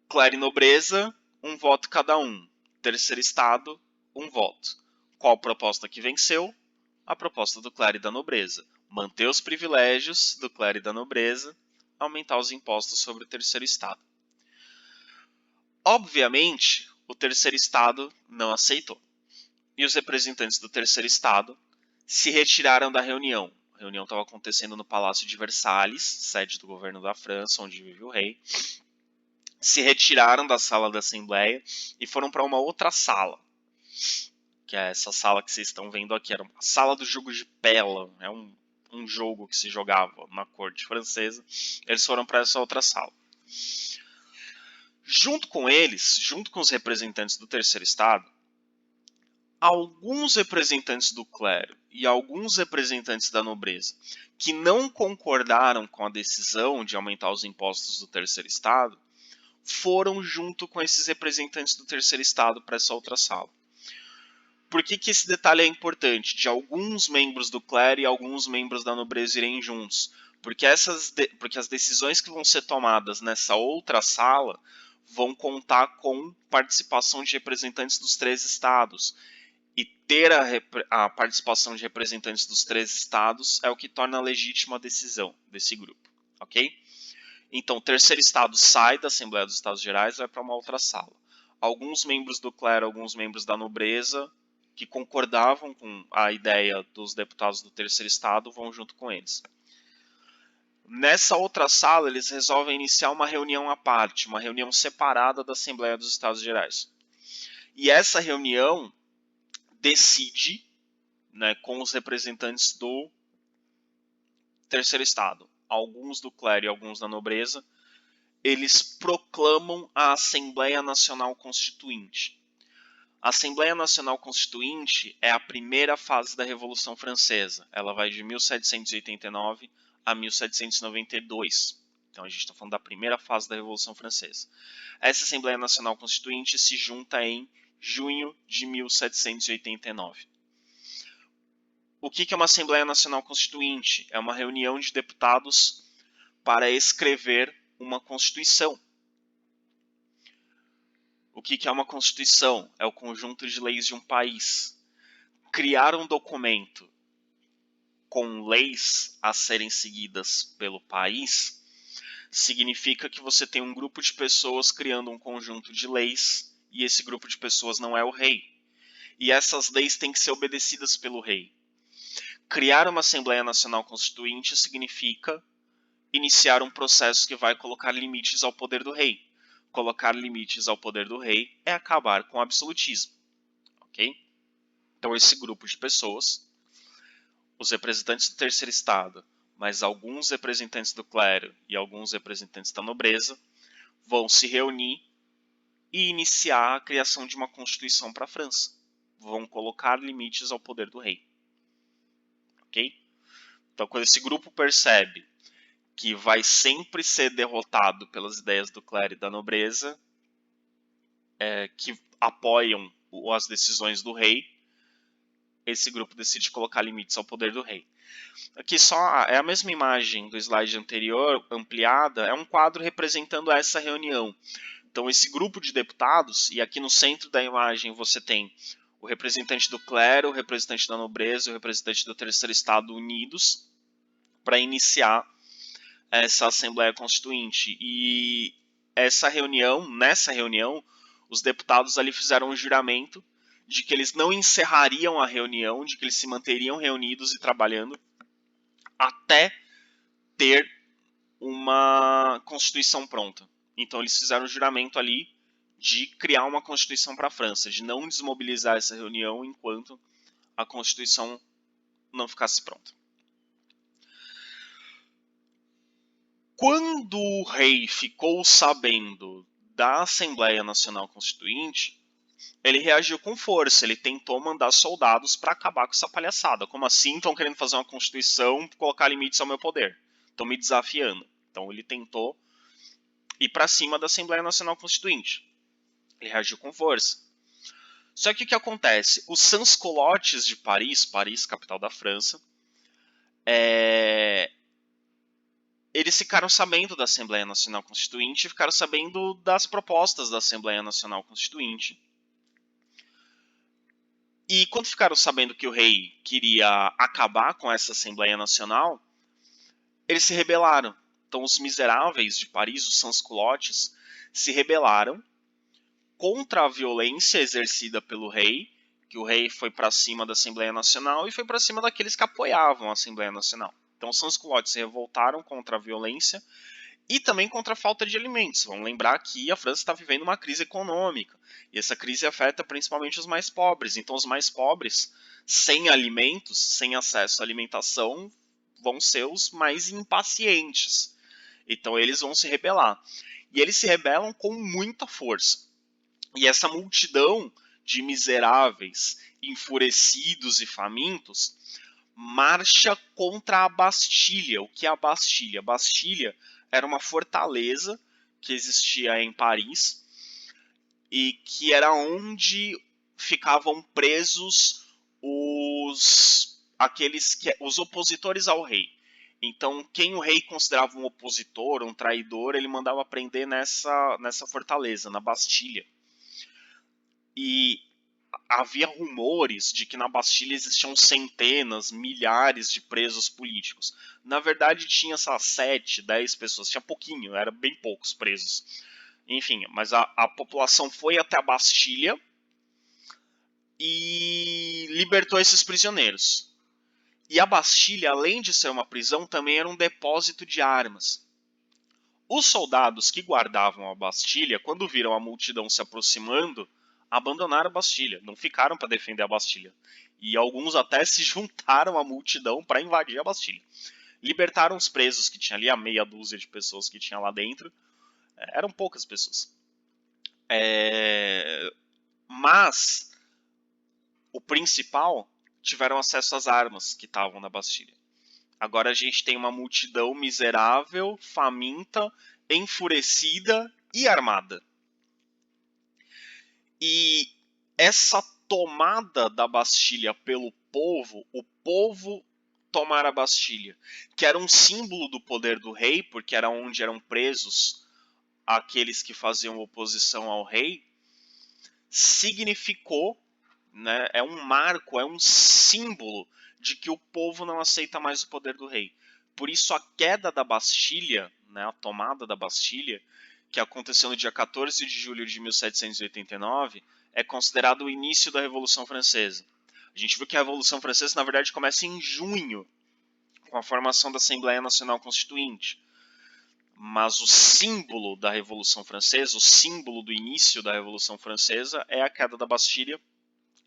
Clero e nobreza, um voto cada um. Terceiro estado, um voto. Qual proposta que venceu? A proposta do clero e da nobreza. Manter os privilégios do clero e da nobreza, aumentar os impostos sobre o terceiro estado. Obviamente, o terceiro estado não aceitou. E os representantes do terceiro estado se retiraram da reunião. A reunião estava acontecendo no Palácio de Versalhes, sede do governo da França, onde vive o rei. Se retiraram da sala da Assembleia e foram para uma outra sala, que é essa sala que vocês estão vendo aqui. Era a sala do jogo de Pela, é um jogo que se jogava na corte francesa. Eles foram para essa outra sala. Junto com eles, junto com os representantes do terceiro estado, alguns representantes do clero e alguns representantes da nobreza que não concordaram com a decisão de aumentar os impostos do terceiro estado foram junto com esses representantes do terceiro estado para essa outra sala. Por que esse detalhe é importante? De alguns membros do clero e alguns membros da nobreza irem juntos. Porque as decisões que vão ser tomadas nessa outra sala vão contar com participação de representantes dos três estados. E ter a participação de representantes dos três estados é o que torna legítima a decisão desse grupo, ok? Então, o terceiro estado sai da Assembleia dos Estados Gerais e vai para uma outra sala. Alguns membros do clero, alguns membros da nobreza, que concordavam com a ideia dos deputados do terceiro estado, vão junto com eles. Nessa outra sala, eles resolvem iniciar uma reunião à parte, uma reunião separada da Assembleia dos Estados Gerais. E essa reunião decide, né, com os representantes do terceiro estado, alguns do clero e alguns da nobreza, eles proclamam a Assembleia Nacional Constituinte. A Assembleia Nacional Constituinte é a primeira fase da Revolução Francesa. Ela vai de 1789 a 1792. Então a gente está falando da primeira fase da Revolução Francesa. Essa Assembleia Nacional Constituinte se junta em junho de 1789. O que é uma Assembleia Nacional Constituinte? É uma reunião de deputados para escrever uma Constituição. O que é uma Constituição? É o conjunto de leis de um país. Criar um documento com leis a serem seguidas pelo país significa que você tem um grupo de pessoas criando um conjunto de leis e esse grupo de pessoas não é o rei. E essas leis têm que ser obedecidas pelo rei. Criar uma Assembleia Nacional Constituinte significa iniciar um processo que vai colocar limites ao poder do rei. Colocar limites ao poder do rei é acabar com o absolutismo. Ok? Então esse grupo de pessoas, os representantes do terceiro estado, mas alguns representantes do clero e alguns representantes da nobreza, vão se reunir e iniciar a criação de uma constituição para a França. Vão colocar limites ao poder do rei. Ok? Então, quando esse grupo percebe que vai sempre ser derrotado pelas ideias do clero e da nobreza, que apoiam as decisões do rei, esse grupo decide colocar limites ao poder do rei. Aqui só é a mesma imagem do slide anterior, ampliada, é um quadro representando essa reunião. Então esse grupo de deputados, e aqui no centro da imagem você tem o representante do clero, o representante da nobreza e o representante do terceiro estado unidos para iniciar essa Assembleia Constituinte. E nessa reunião, os deputados ali fizeram um juramento de que eles não encerrariam a reunião, de que eles se manteriam reunidos e trabalhando até ter uma constituição pronta. Então eles fizeram o juramento ali de criar uma constituição para a França, de não desmobilizar essa reunião enquanto a constituição não ficasse pronta. Quando o rei ficou sabendo da Assembleia Nacional Constituinte, ele reagiu com força, ele tentou mandar soldados para acabar com essa palhaçada. Como assim estão querendo fazer uma constituição e colocar limites ao meu poder? Estão me desafiando. Então ele tentou ir para cima da Assembleia Nacional Constituinte. Ele reagiu com força. Só que o que acontece? Os sans-culottes de Paris, capital da França, eles ficaram sabendo da Assembleia Nacional Constituinte e ficaram sabendo das propostas da Assembleia Nacional Constituinte. E quando ficaram sabendo que o rei queria acabar com essa Assembleia Nacional, eles se rebelaram. Então os miseráveis de Paris, os sans-culottes, se rebelaram contra a violência exercida pelo rei, que o rei foi para cima da Assembleia Nacional e foi para cima daqueles que apoiavam a Assembleia Nacional. Então os sans-culottes se revoltaram contra a violência e também contra a falta de alimentos. Vamos lembrar que a França está vivendo uma crise econômica, e essa crise afeta principalmente os mais pobres. Então os mais pobres, sem alimentos, sem acesso à alimentação, vão ser os mais impacientes. Então eles vão se rebelar. E eles se rebelam com muita força. E essa multidão de miseráveis, enfurecidos e famintos, marcha contra a Bastilha. O que é a Bastilha? A Bastilha era uma fortaleza que existia em Paris e que era onde ficavam presos os opositores ao rei. Então, quem o rei considerava um opositor, um traidor, ele mandava prender nessa fortaleza, na Bastilha. E havia rumores de que na Bastilha existiam centenas, milhares de presos políticos. Na verdade, tinha 7, 10 pessoas, tinha pouquinho, eram bem poucos presos. Enfim, mas a população foi até a Bastilha e libertou esses prisioneiros. E a Bastilha, além de ser uma prisão, também era um depósito de armas. Os soldados que guardavam a Bastilha, quando viram a multidão se aproximando, abandonaram a Bastilha, não ficaram para defender a Bastilha. E alguns até se juntaram à multidão para invadir a Bastilha. Libertaram os presos que tinha ali, a meia dúzia de pessoas que tinha lá dentro. Eram poucas pessoas. Mas o principal tiveram acesso às armas que estavam na Bastilha. Agora a gente tem uma multidão miserável, faminta, enfurecida e armada. E essa tomada da Bastilha pelo povo, o povo tomar a Bastilha, que era um símbolo do poder do rei, porque era onde eram presos aqueles que faziam oposição ao rei, significou, né, é um marco, é um símbolo de que o povo não aceita mais o poder do rei. Por isso a queda da Bastilha, né, a tomada da Bastilha, que aconteceu no dia 14 de julho de 1789, é considerado o início da Revolução Francesa. A gente viu que a Revolução Francesa, na verdade, começa em junho, com a formação da Assembleia Nacional Constituinte. Mas o símbolo da Revolução Francesa, o símbolo do início da Revolução Francesa, é a queda da Bastilha,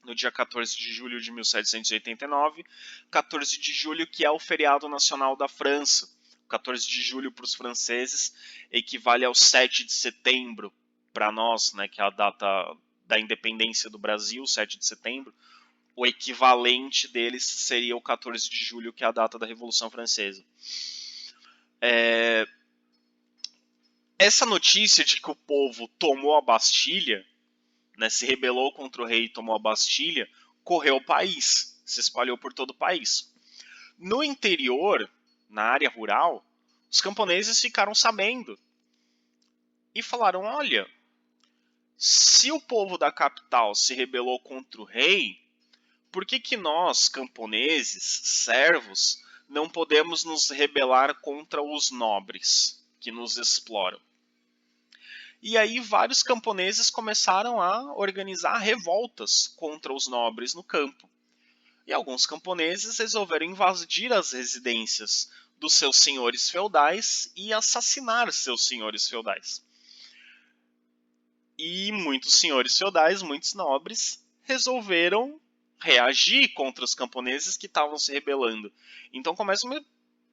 no dia 14 de julho de 1789, 14 de julho que é o feriado nacional da França. 14 de julho para os franceses equivale ao 7 de setembro para nós, né, que é a data da independência do Brasil, 7 de setembro. O equivalente deles seria o 14 de julho, que é a data da Revolução Francesa. Essa notícia de que o povo tomou a Bastilha, né, se rebelou contra o rei e tomou a Bastilha, correu o país, se espalhou por todo o país. No interior, na área rural, os camponeses ficaram sabendo e falaram: olha, se o povo da capital se rebelou contra o rei, por que nós, camponeses, servos, não podemos nos rebelar contra os nobres que nos exploram? E aí vários camponeses começaram a organizar revoltas contra os nobres no campo. E alguns camponeses resolveram invadir as residências dos seus senhores feudais e assassinar seus senhores feudais. E muitos senhores feudais, muitos nobres, resolveram reagir contra os camponeses que estavam se rebelando. Então começa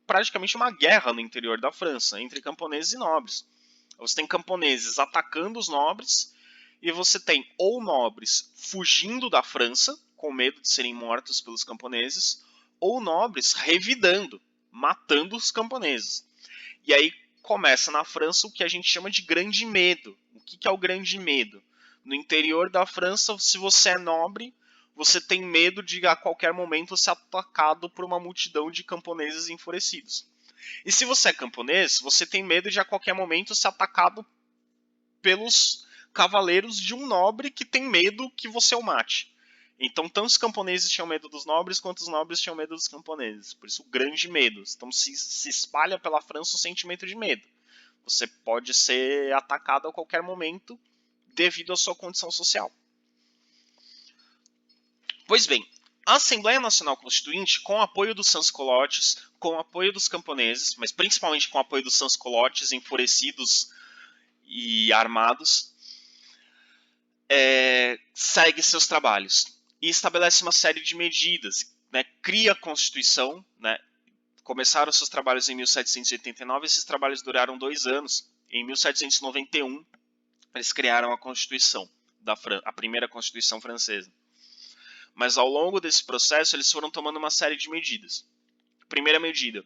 praticamente uma guerra no interior da França, entre camponeses e nobres. Você tem camponeses atacando os nobres, e você tem ou nobres fugindo da França, com medo de serem mortos pelos camponeses, ou nobres revidando, matando os camponeses. E aí começa na França o que a gente chama de grande medo. O que é o grande medo? No interior da França, se você é nobre, você tem medo de a qualquer momento ser atacado por uma multidão de camponeses enfurecidos. E se você é camponês, você tem medo de a qualquer momento ser atacado pelos cavaleiros de um nobre que tem medo que você o mate. Então, tanto os camponeses tinham medo dos nobres, quanto os nobres tinham medo dos camponeses. Por isso, o grande medo. Então, se espalha pela França o sentimento de medo. Você pode ser atacado a qualquer momento devido à sua condição social. Pois bem, a Assembleia Nacional Constituinte, com o apoio dos sans-culottes, com o apoio dos camponeses, mas principalmente com o apoio dos sans-culottes enfurecidos e armados, segue seus trabalhos e estabelece uma série de medidas, né, cria a Constituição, né, começaram seus trabalhos em 1789, esses trabalhos duraram 2 anos. Em 1791, eles criaram a Constituição, a primeira Constituição francesa. Mas ao longo desse processo, eles foram tomando uma série de medidas. Primeira medida,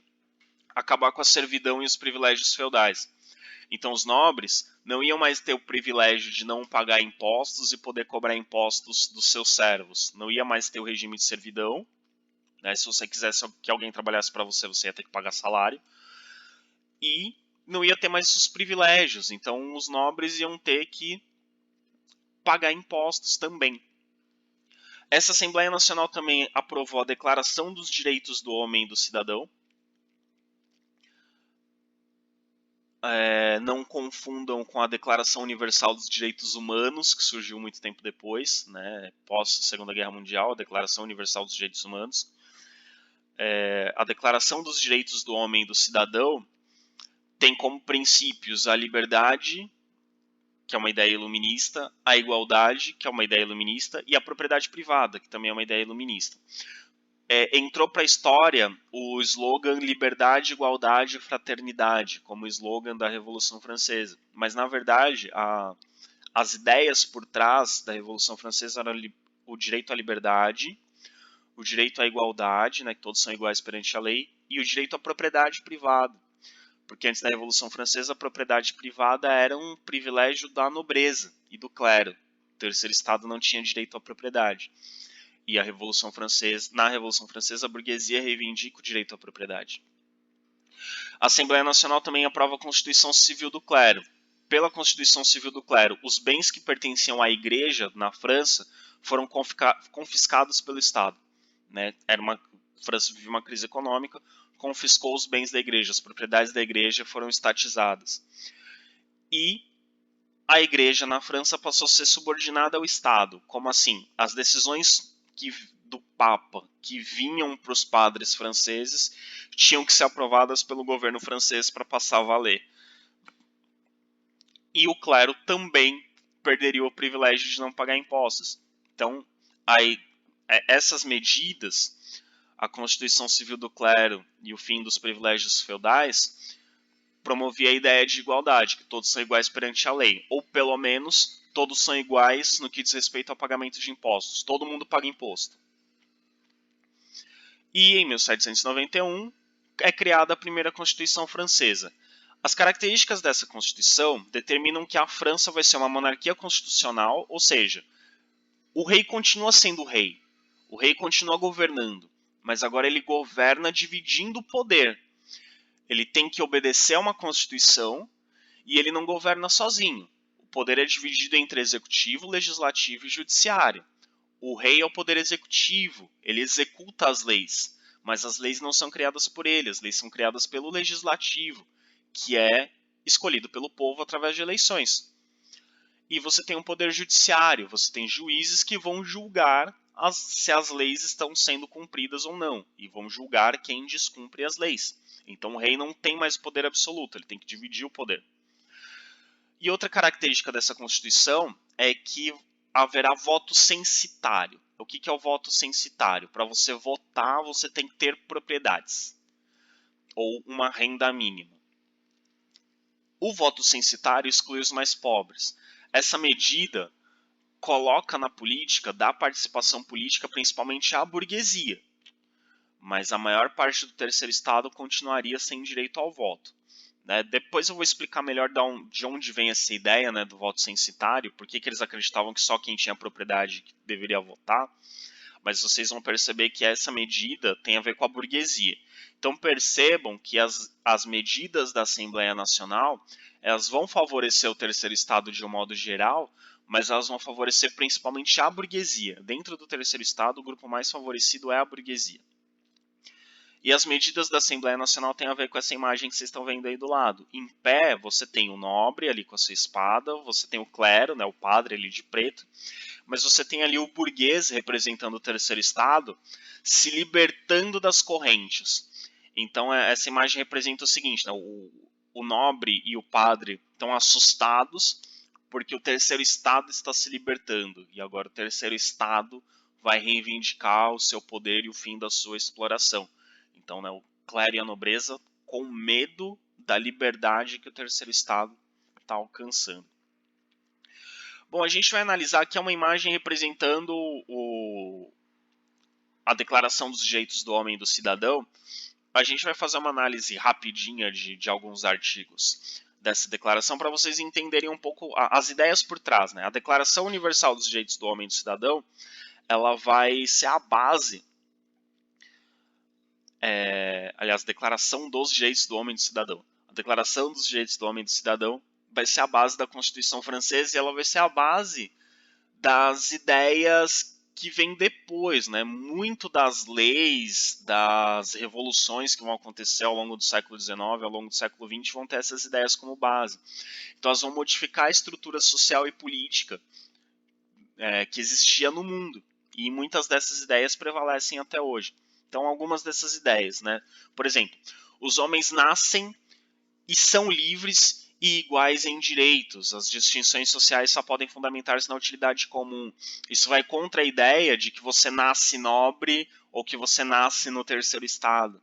acabar com a servidão e os privilégios feudais. Então os nobres não iam mais ter o privilégio de não pagar impostos e poder cobrar impostos dos seus servos. Não ia mais ter o regime de servidão. Né? Se você quisesse que alguém trabalhasse para você, você ia ter que pagar salário. E não ia ter mais os privilégios. Então os nobres iam ter que pagar impostos também. Essa Assembleia Nacional também aprovou a Declaração dos Direitos do Homem e do Cidadão. Não confundam com a Declaração Universal dos Direitos Humanos, que surgiu muito tempo depois, né, pós Segunda Guerra Mundial, a Declaração Universal dos Direitos Humanos. A Declaração dos Direitos do Homem e do Cidadão tem como princípios a liberdade, que é uma ideia iluminista, a igualdade, que é uma ideia iluminista, e a propriedade privada, que também é uma ideia iluminista. Entrou para a história o slogan liberdade, igualdade e fraternidade, como slogan da Revolução Francesa. Mas, na verdade, as ideias por trás da Revolução Francesa eram o direito à liberdade, o direito à igualdade, né, que todos são iguais perante a lei, e o direito à propriedade privada. Porque antes da Revolução Francesa, a propriedade privada era um privilégio da nobreza e do clero. O terceiro estado não tinha direito à propriedade. E na Revolução Francesa, a burguesia reivindica o direito à propriedade. A Assembleia Nacional também aprova a Constituição Civil do Clero. Pela Constituição Civil do Clero, os bens que pertenciam à Igreja na França foram confiscados pelo Estado. Né? A França vivia uma crise econômica, confiscou os bens da Igreja, as propriedades da Igreja foram estatizadas. E a Igreja na França passou a ser subordinada ao Estado. Como assim? As decisões do Papa que vinham para os padres franceses tinham que ser aprovadas pelo governo francês para passar a valer. E o clero também perderia o privilégio de não pagar impostos. Então, essas medidas, a Constituição Civil do Clero e o fim dos privilégios feudais, promovia a ideia de igualdade, que todos são iguais perante a lei, ou pelo menos todos são iguais no que diz respeito ao pagamento de impostos. Todo mundo paga imposto. E em 1791 é criada a primeira Constituição Francesa. As características dessa Constituição determinam que a França vai ser uma monarquia constitucional, ou seja, o rei continua sendo o rei continua governando, mas agora ele governa dividindo o poder. Ele tem que obedecer a uma Constituição e ele não governa sozinho. O poder é dividido entre executivo, legislativo e judiciário. O rei é o poder executivo, ele executa as leis, mas as leis não são criadas por ele, as leis são criadas pelo legislativo, que é escolhido pelo povo através de eleições. E você tem um poder judiciário, você tem juízes que vão julgar se as leis estão sendo cumpridas ou não, e vão julgar quem descumpre as leis. Então o rei não tem mais poder absoluto, ele tem que dividir o poder. E outra característica dessa Constituição é que haverá voto censitário. O que é o voto censitário? Para você votar, você tem que ter propriedades ou uma renda mínima. O voto censitário exclui os mais pobres. Essa medida coloca na política, dá participação política principalmente à burguesia, mas a maior parte do terceiro estado continuaria sem direito ao voto. Depois eu vou explicar melhor de onde vem essa ideia, né, do voto censitário, por que eles acreditavam que só quem tinha propriedade deveria votar, mas vocês vão perceber que essa medida tem a ver com a burguesia. Então percebam que as medidas da Assembleia Nacional, elas vão favorecer o terceiro estado de um modo geral, mas elas vão favorecer principalmente a burguesia. Dentro do terceiro estado, o grupo mais favorecido é a burguesia. E as medidas da Assembleia Nacional têm a ver com essa imagem que vocês estão vendo aí do lado. Em pé, você tem o nobre ali com a sua espada, você tem o clero, né, o padre ali de preto, mas você tem ali o burguês representando o terceiro estado, se libertando das correntes. Então essa imagem representa o seguinte, né, o nobre e o padre estão assustados porque o terceiro estado está se libertando, e agora o terceiro estado vai reivindicar o seu poder e o fim da sua exploração. Então, né, o clero e a nobreza com medo da liberdade que o terceiro estado está alcançando. Bom, a gente vai analisar aqui uma imagem representando a Declaração dos Direitos do Homem e do Cidadão. A gente vai fazer uma análise rapidinha de alguns artigos dessa declaração para vocês entenderem um pouco as ideias por trás, né? A Declaração Universal dos Direitos do Homem e do Cidadão, ela vai ser a base, aliás, Declaração dos Direitos do Homem e do Cidadão. A Declaração dos Direitos do Homem e do Cidadão vai ser a base da Constituição Francesa e ela vai ser a base das ideias que vêm depois, né? Muito das leis, das revoluções que vão acontecer ao longo do século XIX, ao longo do século XX, vão ter essas ideias como base. Então elas vão modificar a estrutura social e política que existia no mundo. E muitas dessas ideias prevalecem até hoje. Então algumas dessas ideias, né? Por exemplo, os homens nascem e são livres e iguais em direitos. As distinções sociais só podem fundamentar-se na utilidade comum. Isso vai contra a ideia de que você nasce nobre ou que você nasce no terceiro estado.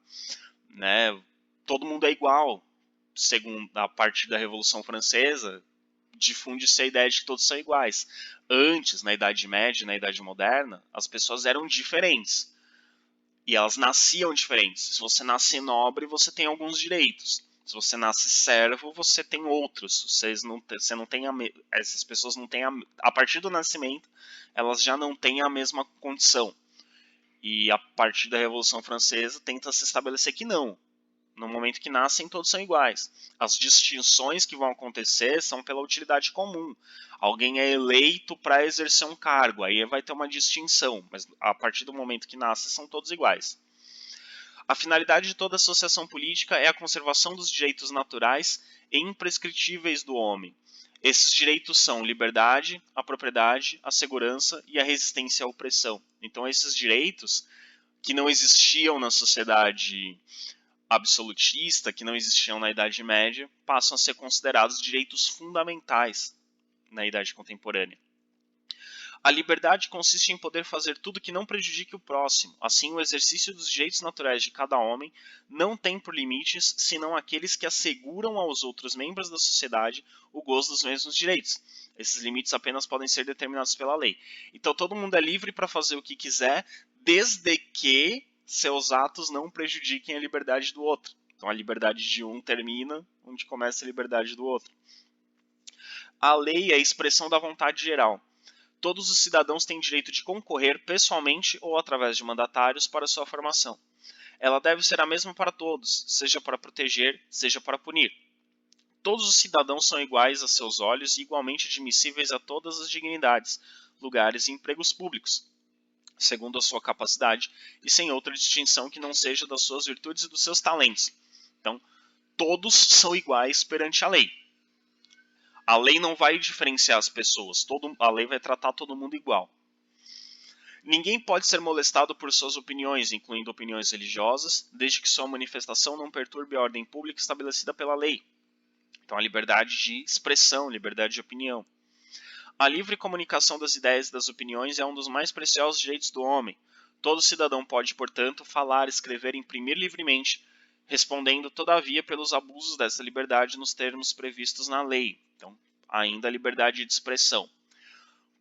Né? Todo mundo é igual. Segundo a partir da Revolução Francesa, difunde-se a ideia de que todos são iguais. Antes, na Idade Média, na Idade Moderna, as pessoas eram diferentes. E elas nasciam diferentes. Se você nasce nobre, você tem alguns direitos. Se você nasce servo, você tem outros. Você não tem essas pessoas não têm a partir do nascimento, elas já não têm a mesma condição. E a partir da Revolução Francesa tenta se estabelecer que não. No momento que nascem, todos são iguais. As distinções que vão acontecer são pela utilidade comum. Alguém é eleito para exercer um cargo, aí vai ter uma distinção, mas a partir do momento que nasce, são todos iguais. A finalidade de toda associação política é a conservação dos direitos naturais e imprescritíveis do homem. Esses direitos são liberdade, a propriedade, a segurança e a resistência à opressão. Então, esses direitos que não existiam na sociedade absolutista, que não existiam na Idade Média, passam a ser considerados direitos fundamentais na Idade Contemporânea. A liberdade consiste em poder fazer tudo que não prejudique o próximo. Assim, o exercício dos direitos naturais de cada homem não tem por limites senão aqueles que asseguram aos outros membros da sociedade o gozo dos mesmos direitos. Esses limites apenas podem ser determinados pela lei. Então, todo mundo é livre para fazer o que quiser, desde que seus atos não prejudiquem a liberdade do outro. Então, a liberdade de um termina onde começa a liberdade do outro. A lei é a expressão da vontade geral. Todos os cidadãos têm direito de concorrer pessoalmente ou através de mandatários para sua formação. Ela deve ser a mesma para todos, seja para proteger, seja para punir. Todos os cidadãos são iguais a seus olhos e igualmente admissíveis a todas as dignidades, lugares e empregos públicos, segundo a sua capacidade e sem outra distinção que não seja das suas virtudes e dos seus talentos. Então, todos são iguais perante a lei. A lei não vai diferenciar as pessoas, a lei vai tratar todo mundo igual. Ninguém pode ser molestado por suas opiniões, incluindo opiniões religiosas, desde que sua manifestação não perturbe a ordem pública estabelecida pela lei. Então, a liberdade de expressão, liberdade de opinião. A livre comunicação das ideias e das opiniões é um dos mais preciosos direitos do homem. Todo cidadão pode, portanto, falar, escrever e imprimir livremente, respondendo, todavia, pelos abusos dessa liberdade nos termos previstos na lei. Então, ainda a liberdade de expressão.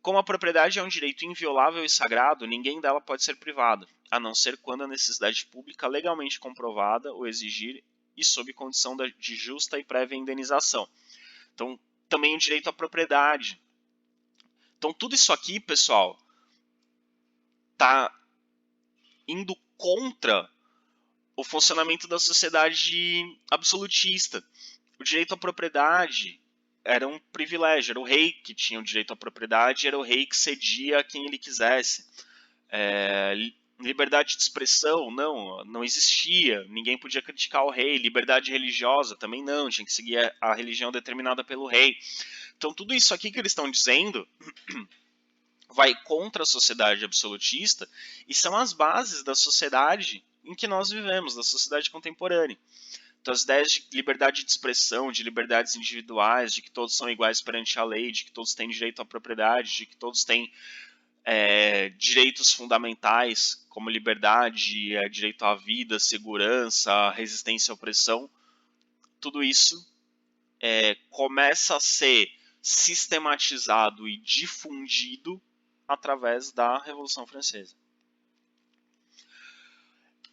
Como a propriedade é um direito inviolável e sagrado, ninguém dela pode ser privado, a não ser quando a necessidade pública legalmente comprovada o exigir e sob condição de justa e prévia indenização. Então, também o direito à propriedade. Então, tudo isso aqui, pessoal, está indo contra o funcionamento da sociedade absolutista. O direito à propriedade era um privilégio, era o rei que tinha o direito à propriedade, era o rei que cedia a quem ele quisesse. Liberdade de expressão, não existia, ninguém podia criticar o rei. Liberdade religiosa também não, tinha que seguir a religião determinada pelo rei. Então tudo isso aqui que eles estão dizendo vai contra a sociedade absolutista e são as bases da sociedade em que nós vivemos, da sociedade contemporânea. Então, as ideias de liberdade de expressão, de liberdades individuais, de que todos são iguais perante a lei, de que todos têm direito à propriedade, de que todos têm direitos fundamentais, como liberdade, direito à vida, segurança, resistência à opressão, tudo isso começa a ser sistematizado e difundido através da Revolução Francesa.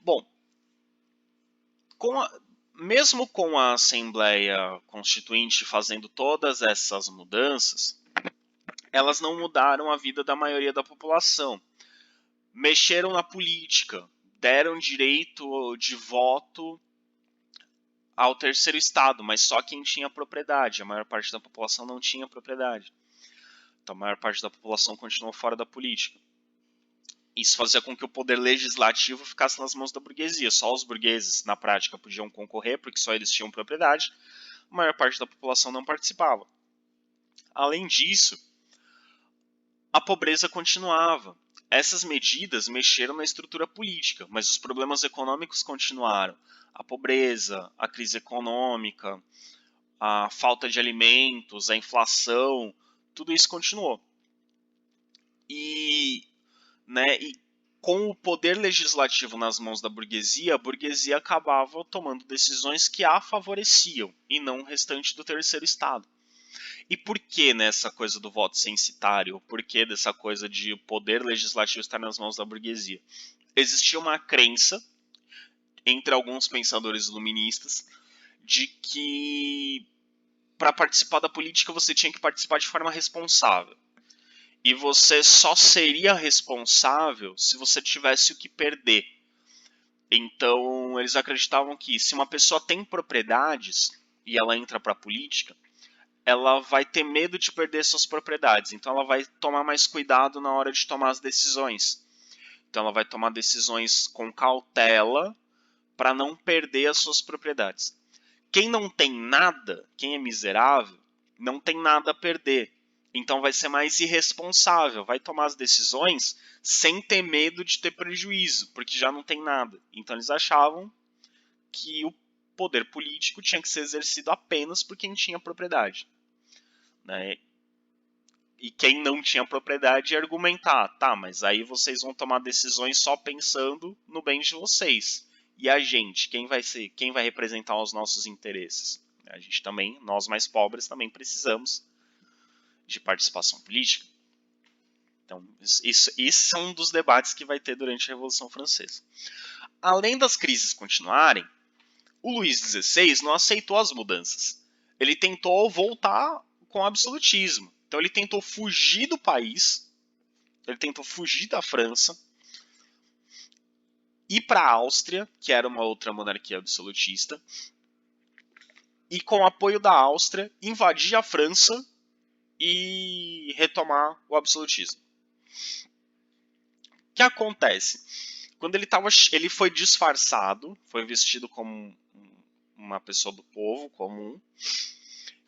Bom, mesmo com a Assembleia Constituinte fazendo todas essas mudanças, elas não mudaram a vida da maioria da população. Mexeram na política, deram direito de voto ao terceiro estado, mas só quem tinha propriedade. A maior parte da população não tinha propriedade. Então a maior parte da população continuou fora da política. Isso fazia com que o poder legislativo ficasse nas mãos da burguesia. Só os burgueses, na prática, podiam concorrer, porque só eles tinham propriedade. A maior parte da população não participava. Além disso, a pobreza continuava. Essas medidas mexeram na estrutura política, mas os problemas econômicos continuaram. A pobreza, a crise econômica, a falta de alimentos, a inflação, tudo isso continuou. E com o poder legislativo nas mãos da burguesia, a burguesia acabava tomando decisões que a favoreciam e não o restante do terceiro estado. E por que nessa coisa do voto censitário? Por que dessa coisa de o poder legislativo estar nas mãos da burguesia? Existia uma crença entre alguns pensadores iluministas de que para participar da política você tinha que participar de forma responsável. E você só seria responsável se você tivesse o que perder. Então, eles acreditavam que se uma pessoa tem propriedades e ela entra para a política, ela vai ter medo de perder suas propriedades. Então, ela vai tomar mais cuidado na hora de tomar as decisões. Então, ela vai tomar decisões com cautela para não perder as suas propriedades. Quem não tem nada, quem é miserável, não tem nada a perder. Então vai ser mais irresponsável, vai tomar as decisões sem ter medo de ter prejuízo, porque já não tem nada. Então eles achavam que o poder político tinha que ser exercido apenas por quem tinha propriedade. Né? E quem não tinha propriedade ia argumentar, tá, mas aí vocês vão tomar decisões só pensando no bem de vocês. E a gente, quem vai representar os nossos interesses? A gente também, nós mais pobres, também precisamos de participação política. Então, isso é um dos debates que vai ter durante a Revolução Francesa. Além das crises continuarem, o Luís XVI não aceitou as mudanças. Ele tentou voltar com o absolutismo. Então, ele tentou fugir do país, ele tentou fugir da França, ir para a Áustria, que era uma outra monarquia absolutista, e com o apoio da Áustria, invadir a França e retomar o absolutismo. O que acontece? Quando ele foi disfarçado, foi vestido como uma pessoa do povo comum.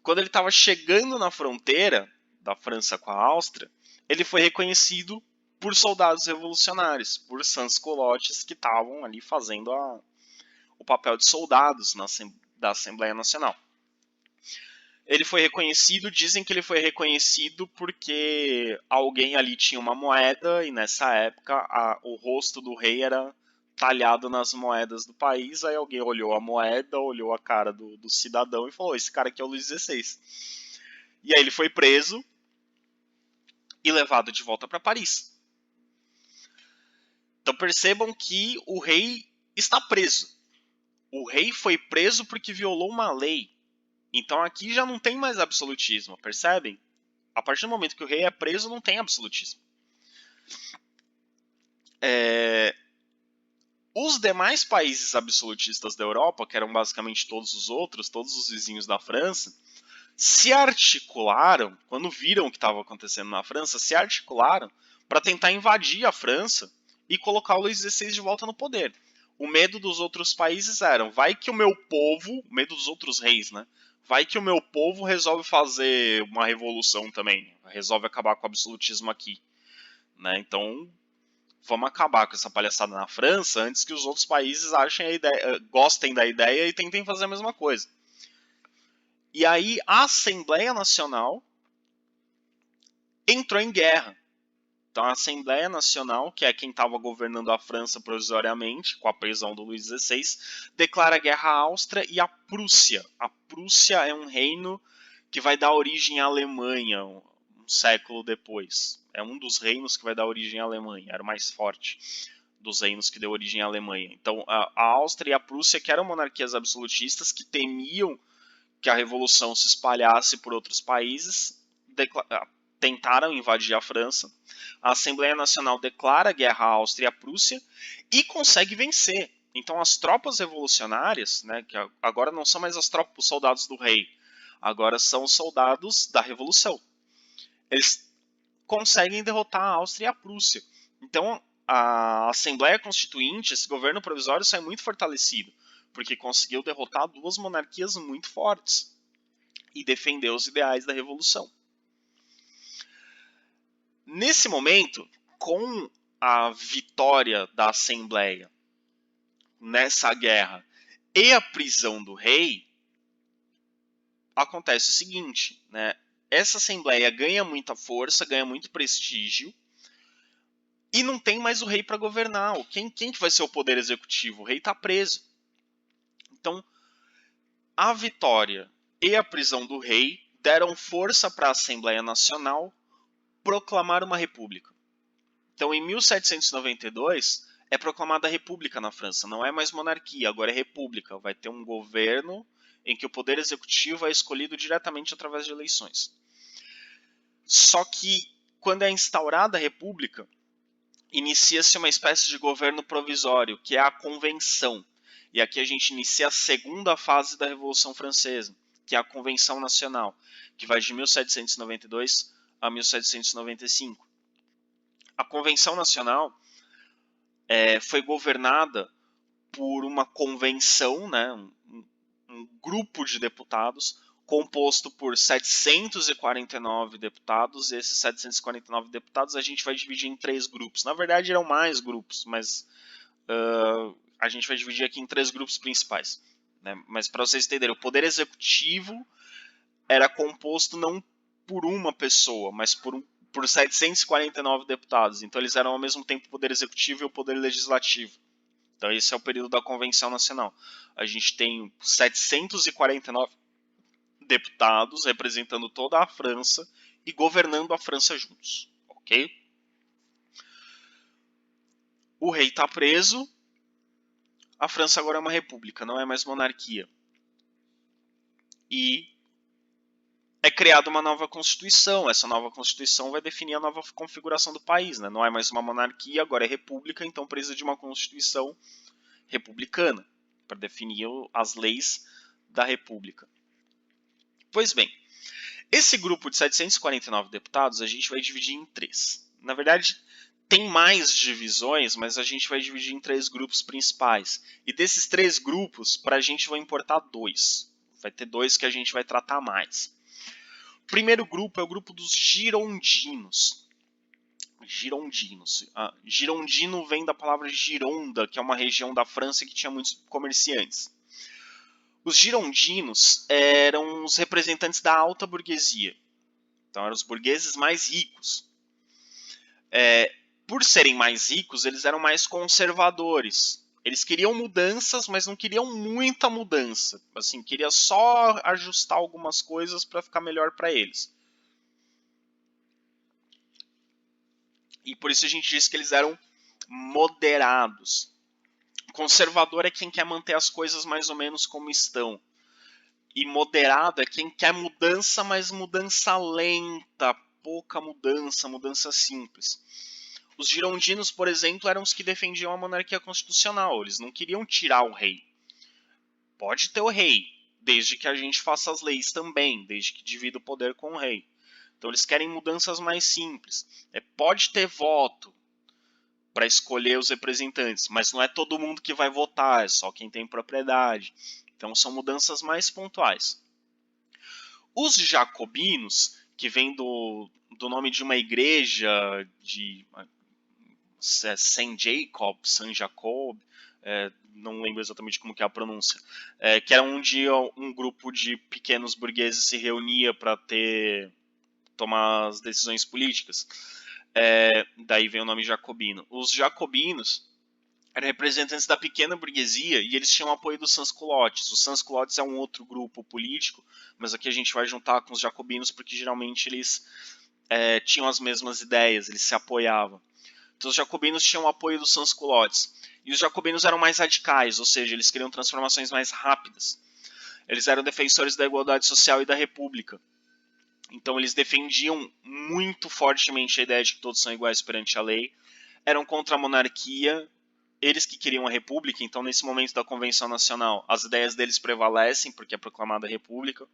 Quando ele estava chegando na fronteira da França com a Áustria, ele foi reconhecido por soldados revolucionários, por sans-culottes que estavam ali fazendo o papel de soldados da Assembleia Nacional. Ele foi reconhecido, dizem que ele foi reconhecido porque alguém ali tinha uma moeda e nessa época o rosto do rei era talhado nas moedas do país, aí alguém olhou a moeda, olhou a cara do cidadão e falou, esse cara aqui é o Luís XVI. E aí ele foi preso e levado de volta para Paris. Então percebam que o rei está preso. O rei foi preso porque violou uma lei. Então aqui já não tem mais absolutismo, percebem? A partir do momento que o rei é preso, não tem absolutismo. Os demais países absolutistas da Europa, que eram basicamente todos os outros, todos os vizinhos da França, se articularam, quando viram o que estava acontecendo na França, se articularam para tentar invadir a França e colocar o Luís XVI de volta no poder. O medo dos outros países era, vai que o meu povo, o medo dos outros reis, né? Vai que o meu povo resolve fazer uma revolução também, resolve acabar com o absolutismo aqui, né? Então, vamos acabar com essa palhaçada na França antes que os outros países gostem da ideia e tentem fazer a mesma coisa. E aí a Assembleia Nacional entrou em guerra. Então a Assembleia Nacional, que é quem estava governando a França provisoriamente, com a prisão do Luís XVI, declara guerra à Áustria e à Prússia. A Prússia é um reino que vai dar origem à Alemanha um século depois. É um dos reinos que vai dar origem à Alemanha, era o mais forte dos reinos que deu origem à Alemanha. Então a Áustria e a Prússia, que eram monarquias absolutistas, que temiam que a revolução se espalhasse por outros países, tentaram invadir a França. A Assembleia Nacional declara guerra à Áustria e à Prússia e consegue vencer. Então as tropas revolucionárias, né, que agora não são mais os soldados do rei, agora são os soldados da revolução. Eles conseguem derrotar a Áustria e a Prússia. Então a Assembleia Constituinte, esse governo provisório, sai muito fortalecido, porque conseguiu derrotar duas monarquias muito fortes e defender os ideais da Revolução. Nesse momento, com a vitória da Assembleia nessa guerra e a prisão do rei, acontece o seguinte, né? Essa Assembleia ganha muita força, ganha muito prestígio, e não tem mais o rei para governar. Quem que vai ser o poder executivo? O rei está preso. Então, a vitória e a prisão do rei deram força para a Assembleia Nacional proclamar uma república. Então, em 1792, é proclamada a república na França. Não é mais monarquia, agora é república. Vai ter um governo em que o poder executivo é escolhido diretamente através de eleições. Só que, quando é instaurada a república, inicia-se uma espécie de governo provisório, que é a Convenção. E aqui a gente inicia a segunda fase da Revolução Francesa, que é a Convenção Nacional, que vai de 1792 a 1795. A Convenção Nacional foi governada por uma convenção, né, um grupo de deputados composto por 749 deputados, e esses 749 deputados a gente vai dividir em 3 grupos. Na verdade eram mais grupos, mas a gente vai dividir aqui em 3 grupos principais. Né? Mas para vocês entenderem, o poder executivo era composto não por uma pessoa, mas por 749 deputados. Então eles eram ao mesmo tempo o poder executivo e o poder legislativo. Então esse é o período da Convenção Nacional. A gente tem 749 deputados representando toda a França e governando a França juntos, ok? O rei está preso, a França agora é uma república, não é mais monarquia. E é criada uma nova Constituição. Essa nova Constituição vai definir a nova configuração do país, né? Não é mais uma monarquia, agora é república, então precisa de uma Constituição republicana para definir as leis da república. Pois bem, esse grupo de 749 deputados a gente vai dividir em 3. Na verdade, tem mais divisões, mas a gente vai dividir em 3 grupos principais. E desses 3 grupos, para a gente vai importar 2. Vai ter 2 que a gente vai tratar mais. O primeiro grupo é o grupo dos girondinos. girondinos. Girondino vem da palavra Gironda, que é uma região da França que tinha muitos comerciantes. Os girondinos eram os representantes da alta burguesia. Então eram os burgueses mais ricos. Por serem mais ricos, eles eram mais conservadores. Eles queriam mudanças, mas não queriam muita mudança. Assim, queria só ajustar algumas coisas para ficar melhor para eles. E por isso a gente diz que eles eram moderados. Conservador é quem quer manter as coisas mais ou menos como estão. E moderado é quem quer mudança, mas mudança lenta, pouca mudança, mudança simples. Os girondinos, por exemplo, eram os que defendiam a monarquia constitucional. Eles não queriam tirar o rei. Pode ter o rei, desde que a gente faça as leis também, desde que divida o poder com o rei. Então eles querem mudanças mais simples. Pode ter voto para escolher os representantes, mas não é todo mundo que vai votar, é só quem tem propriedade. Então são mudanças mais pontuais. Os jacobinos, que vem do nome de uma igreja de Saint Jacob, San Jacob, não lembro exatamente como que é a pronúncia, que era onde um grupo de pequenos burgueses se reunia para tomar as decisões políticas. Daí vem o nome jacobino. Os jacobinos eram representantes da pequena burguesia e eles tinham apoio dos sans-culottes. Os sans-culottes é um outro grupo político, mas aqui a gente vai juntar com os jacobinos porque geralmente eles tinham as mesmas ideias, eles se apoiavam. Então os jacobinos tinham o apoio dos sans-culottes. E os jacobinos eram mais radicais, ou seja, eles queriam transformações mais rápidas. Eles eram defensores da igualdade social e da república. Então eles defendiam muito fortemente a ideia de que todos são iguais perante a lei. Eram contra a monarquia, eles que queriam a república, então nesse momento da Convenção Nacional as ideias deles prevalecem, porque é proclamada a república.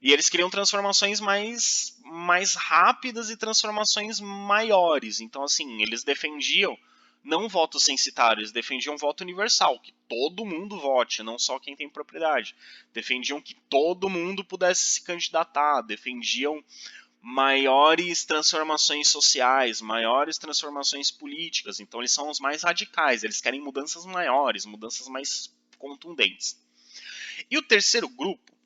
E eles queriam transformações mais rápidas e transformações maiores. Então, assim, eles defendiam não voto censitário, eles defendiam voto universal, que todo mundo vote, não só quem tem propriedade. Defendiam que todo mundo pudesse se candidatar, defendiam maiores transformações sociais, maiores transformações políticas. Então, eles são os mais radicais, eles querem mudanças maiores, mudanças mais contundentes. E o terceiro grupo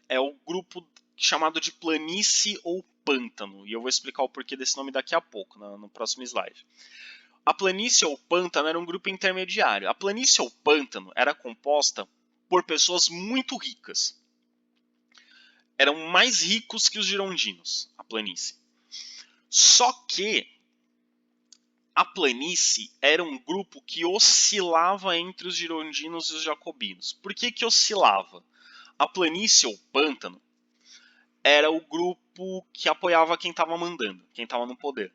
é o grupo chamado de planície ou pântano, e eu vou explicar o porquê desse nome daqui a pouco, no próximo slide. A planície ou pântano era um grupo intermediário. A planície ou pântano era composta por pessoas muito ricas. Eram mais ricos que os girondinos, a planície. Só que a planície era um grupo que oscilava entre os girondinos e os jacobinos. Por que oscilava? A planície ou pântano era o grupo que apoiava quem estava mandando, quem estava no poder.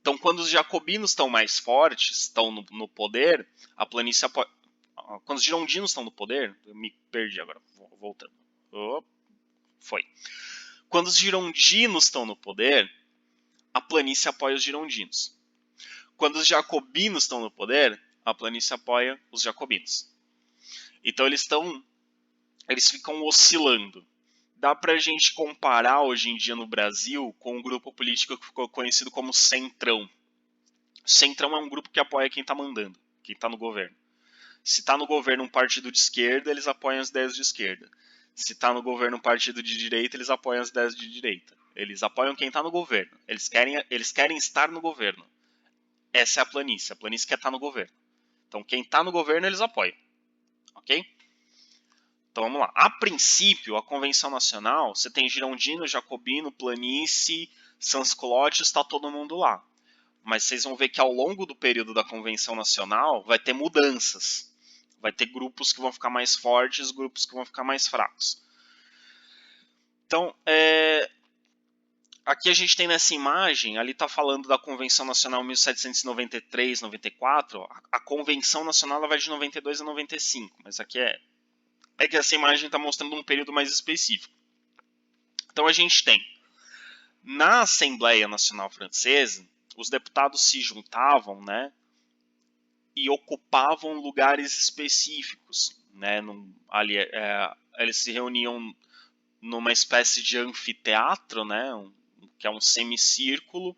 Então, quando os jacobinos estão mais fortes, estão no poder, a planície apoia. Quando os girondinos estão no poder, eu me perdi agora, voltando. Foi. Quando os girondinos estão no poder, a planície apoia os girondinos. Quando os jacobinos estão no poder, a planície apoia os jacobinos. Então eles ficam oscilando. Dá pra gente comparar hoje em dia no Brasil com um grupo político que ficou conhecido como Centrão. Centrão é um grupo que apoia quem tá mandando, quem tá no governo. Se tá no governo um partido de esquerda, eles apoiam as ideias de esquerda. Se tá no governo um partido de direita, eles apoiam as ideias de direita. Eles apoiam quem tá no governo. Eles querem estar no governo. Essa é a planície. A planície quer estar no governo. Então quem tá no governo, eles apoiam. Ok? Então vamos lá. A princípio, a Convenção Nacional, você tem girondino, jacobino, planície, sans-culottes, está todo mundo lá. Mas vocês vão ver que ao longo do período da Convenção Nacional vai ter mudanças. Vai ter grupos que vão ficar mais fortes, grupos que vão ficar mais fracos. Então, aqui a gente tem nessa imagem, ali está falando da Convenção Nacional 1793, 94. A Convenção Nacional ela vai de 92 a 95, mas aqui é que essa imagem está mostrando um período mais específico. Então a gente tem, na Assembleia Nacional Francesa, os deputados se juntavam, né, e ocupavam lugares específicos, né, eles se reuniam numa espécie de anfiteatro, né, que é um semicírculo,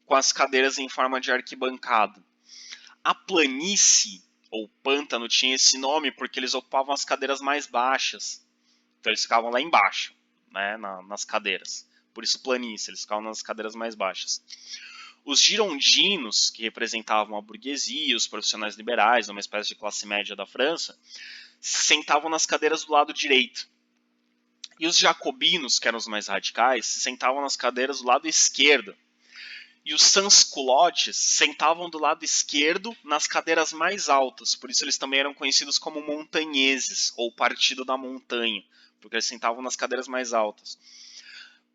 com as cadeiras em forma de arquibancada. A planície, ou pântano, tinha esse nome porque eles ocupavam as cadeiras mais baixas. Então eles ficavam lá embaixo, né, nas cadeiras. Por isso planície, eles ficavam nas cadeiras mais baixas. Os girondinos, que representavam a burguesia, os profissionais liberais, uma espécie de classe média da França, sentavam nas cadeiras do lado direito. E os jacobinos, que eram os mais radicais, sentavam nas cadeiras do lado esquerdo. E os sans-culottes sentavam do lado esquerdo nas cadeiras mais altas. Por isso eles também eram conhecidos como montanheses, ou partido da montanha, porque eles sentavam nas cadeiras mais altas.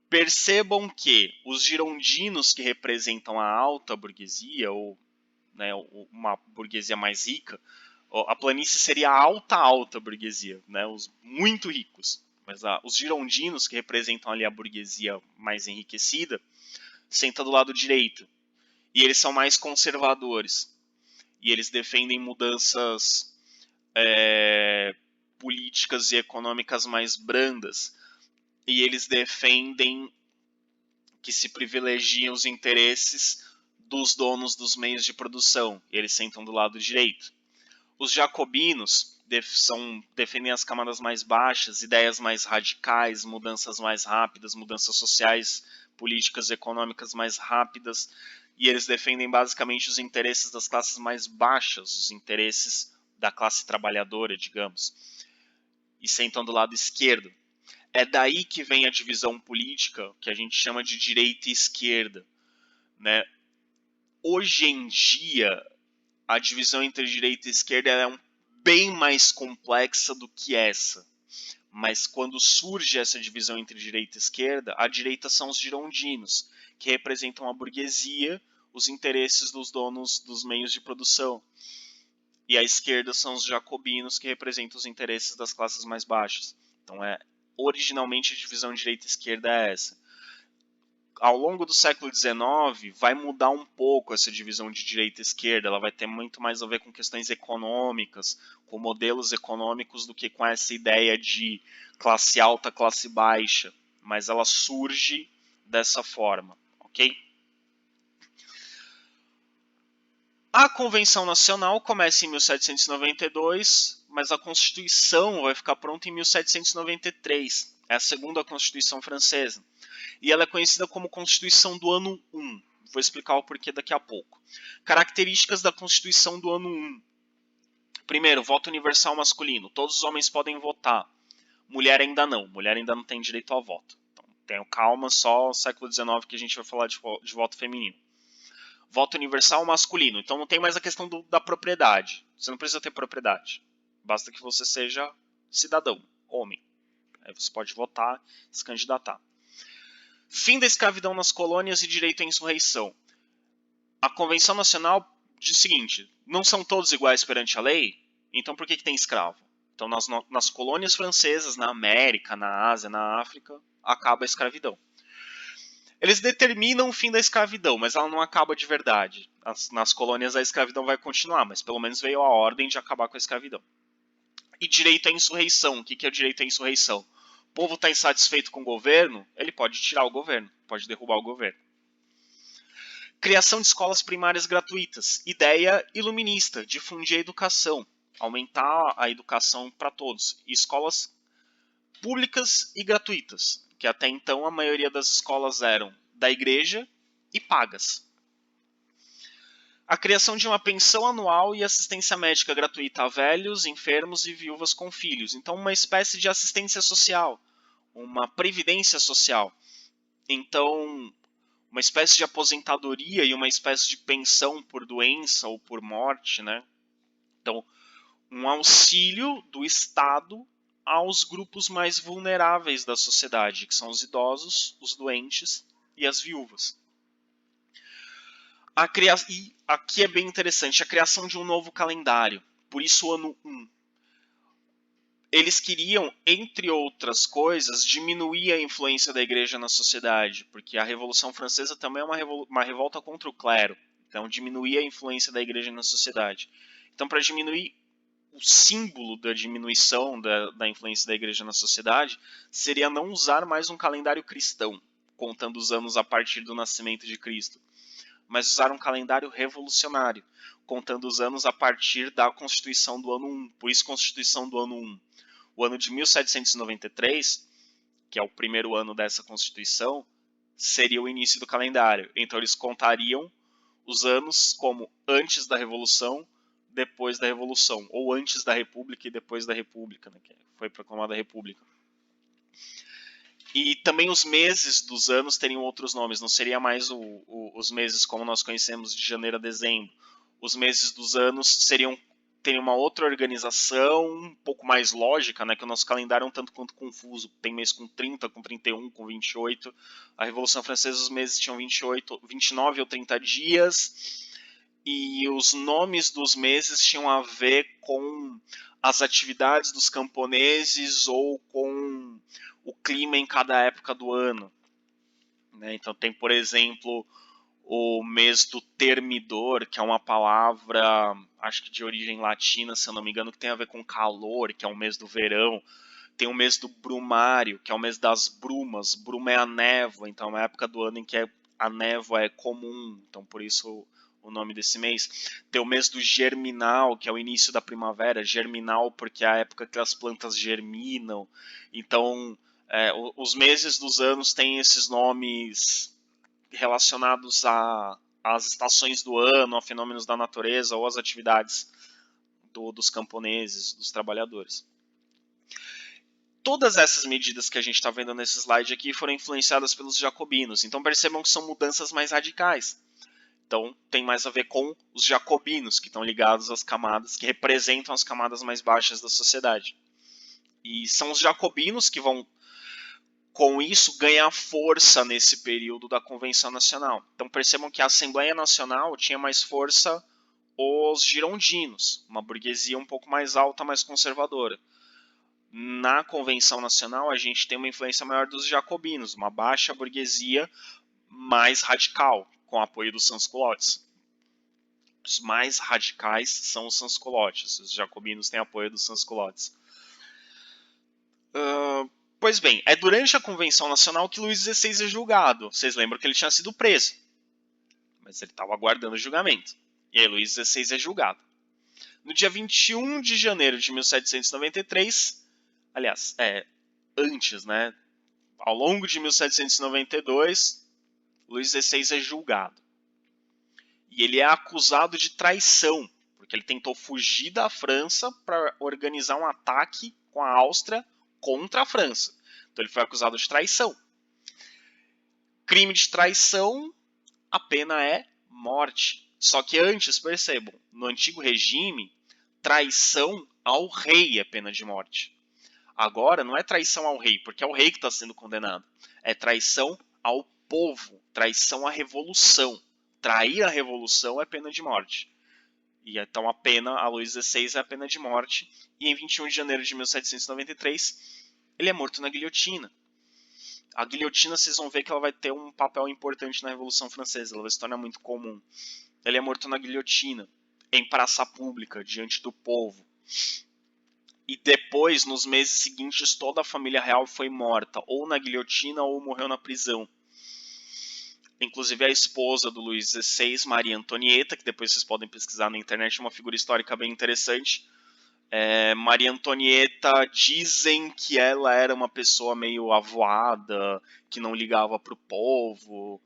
Percebam que os girondinos, que representam a alta burguesia, ou, né, uma burguesia mais rica, a planície seria a alta burguesia, né, os muito ricos. Mas os girondinos, que representam ali a burguesia mais enriquecida, sentam do lado direito. E eles são mais conservadores. E eles defendem mudanças políticas e econômicas mais brandas. E eles defendem que se privilegiam os interesses dos donos dos meios de produção. Eles sentam do lado direito. Os jacobinos defendem as camadas mais baixas, ideias mais radicais, mudanças mais rápidas, mudanças sociais, políticas e econômicas mais rápidas. E eles defendem basicamente os interesses das classes mais baixas, os interesses da classe trabalhadora, digamos. E sentam do lado esquerdo. É daí que vem a divisão política, que a gente chama de direita e esquerda, né? Hoje em dia, a divisão entre direita e esquerda é bem mais complexa do que essa. Mas quando surge essa divisão entre direita e esquerda, a direita são os girondinos, que representam a burguesia, os interesses dos donos dos meios de produção. E a esquerda são os jacobinos, que representam os interesses das classes mais baixas. Então, originalmente a divisão direita e esquerda é essa. Ao longo do século XIX, vai mudar um pouco essa divisão de direita e esquerda. Ela vai ter muito mais a ver com questões econômicas, com modelos econômicos, do que com essa ideia de classe alta, classe baixa. Mas ela surge dessa forma, ok? A Convenção Nacional começa em 1792, mas a Constituição vai ficar pronta em 1793. É a segunda Constituição francesa. E ela é conhecida como Constituição do Ano 1. Vou explicar o porquê daqui a pouco. Características da Constituição do Ano 1. Primeiro, voto universal masculino. Todos os homens podem votar. Mulher ainda não. Mulher ainda não tem direito ao voto. Então, tenham calma, só no século XIX que a gente vai falar de voto feminino. Voto universal masculino. Então não tem mais a questão da propriedade. Você não precisa ter propriedade. Basta que você seja cidadão, homem. Aí você pode votar e se candidatar. Fim da escravidão nas colônias e direito à insurreição. A Convenção Nacional diz o seguinte: não são todos iguais perante a lei, então por que tem escravo? Então nas colônias francesas, na América, na Ásia, na África, acaba a escravidão. Eles determinam o fim da escravidão, mas ela não acaba de verdade. Nas colônias a escravidão vai continuar, mas pelo menos veio a ordem de acabar com a escravidão. E direito à insurreição. O que é o direito à insurreição? O povo está insatisfeito com o governo, ele pode tirar o governo, pode derrubar o governo. Criação de escolas primárias gratuitas. Ideia iluminista, difundir a educação, aumentar a educação para todos. Escolas públicas e gratuitas, que até então a maioria das escolas eram da igreja e pagas. A criação de uma pensão anual e assistência médica gratuita a velhos, enfermos e viúvas com filhos. Então, uma espécie de assistência social, uma previdência social. Então, uma espécie de aposentadoria e uma espécie de pensão por doença ou por morte, né? Então, um auxílio do Estado aos grupos mais vulneráveis da sociedade, que são os idosos, os doentes e as viúvas. E aqui é bem interessante, a criação de um novo calendário, por isso o ano 1. Eles queriam, entre outras coisas, diminuir a influência da igreja na sociedade, porque a Revolução Francesa também é uma revolta contra o clero, então diminuir a influência da igreja na sociedade. Então, para diminuir o símbolo da diminuição da influência da igreja na sociedade, seria não usar mais um calendário cristão, contando os anos a partir do nascimento de Cristo, mas usaram um calendário revolucionário, contando os anos a partir da Constituição do ano 1. Por isso, Constituição do ano 1. O ano de 1793, que é o primeiro ano dessa Constituição, seria o início do calendário. Então, eles contariam os anos como antes da Revolução, depois da Revolução, ou antes da República e depois da República, né, que foi proclamada a República. E também os meses dos anos teriam outros nomes, não seria mais os meses como nós conhecemos de janeiro a dezembro. Os meses dos anos teriam uma outra organização, um pouco mais lógica, né, que o nosso calendário é um tanto quanto confuso. Tem mês com 30, com 31, com 28. A Revolução Francesa, os meses tinham 28, 29 ou 30 dias, e os nomes dos meses tinham a ver com as atividades dos camponeses ou com o clima em cada época do ano, né? Então tem, por exemplo, o mês do termidor, que é uma palavra, acho que de origem latina, se eu não me engano, que tem a ver com calor, que é o mês do verão. Tem o mês do brumário, que é o mês das brumas. Bruma é a névoa, então é uma época do ano em que a névoa é comum, então por isso o nome desse mês. Tem o mês do germinal, que é o início da primavera. Germinal porque é a época que as plantas germinam. Então, os meses dos anos têm esses nomes relacionados às estações do ano, a fenômenos da natureza ou às atividades dos camponeses, dos trabalhadores. Todas essas medidas que a gente está vendo nesse slide aqui foram influenciadas pelos jacobinos. Então percebam que são mudanças mais radicais. Então tem mais a ver com os jacobinos, que estão ligados às camadas, que representam as camadas mais baixas da sociedade. E são os jacobinos que vão, com isso, ganhar força nesse período da Convenção Nacional. Então percebam que a Assembleia Nacional tinha mais força os girondinos, uma burguesia um pouco mais alta, mais conservadora. Na Convenção Nacional, a gente tem uma influência maior dos jacobinos, uma baixa burguesia mais radical, com apoio dos sans-culottes. Os mais radicais são os sans-culottes, os jacobinos têm apoio dos sans-culottes. Pois bem, é durante a Convenção Nacional que Luís XVI é julgado. Vocês lembram que ele tinha sido preso, mas ele estava aguardando o julgamento. E aí Luís XVI é julgado. No dia 21 de janeiro de 1793, aliás, antes, né? Ao longo de 1792, Luís XVI é julgado. E ele é acusado de traição, porque ele tentou fugir da França para organizar um ataque com a Áustria contra a França. Então ele foi acusado de traição. Crime de traição, a pena é morte. Só que antes, percebam, no antigo regime, traição ao rei é pena de morte. Agora não é traição ao rei, porque é o rei que está sendo condenado. É traição ao povo, traição à revolução. Trair a revolução é pena de morte. E então a pena, a Luís XVI é a pena de morte. E em 21 de janeiro de 1793, ele é morto na guilhotina. A guilhotina, vocês vão ver que ela vai ter um papel importante na Revolução Francesa. Ela vai se tornar muito comum. Ele é morto na guilhotina, em praça pública, diante do povo. E depois, nos meses seguintes, toda a família real foi morta, ou na guilhotina ou morreu na prisão. Inclusive a esposa do Luís XVI, Maria Antonieta, que depois vocês podem pesquisar na internet, é uma figura histórica bem interessante. Maria Antonieta, dizem que ela era uma pessoa meio avoada, que não ligava para o povo,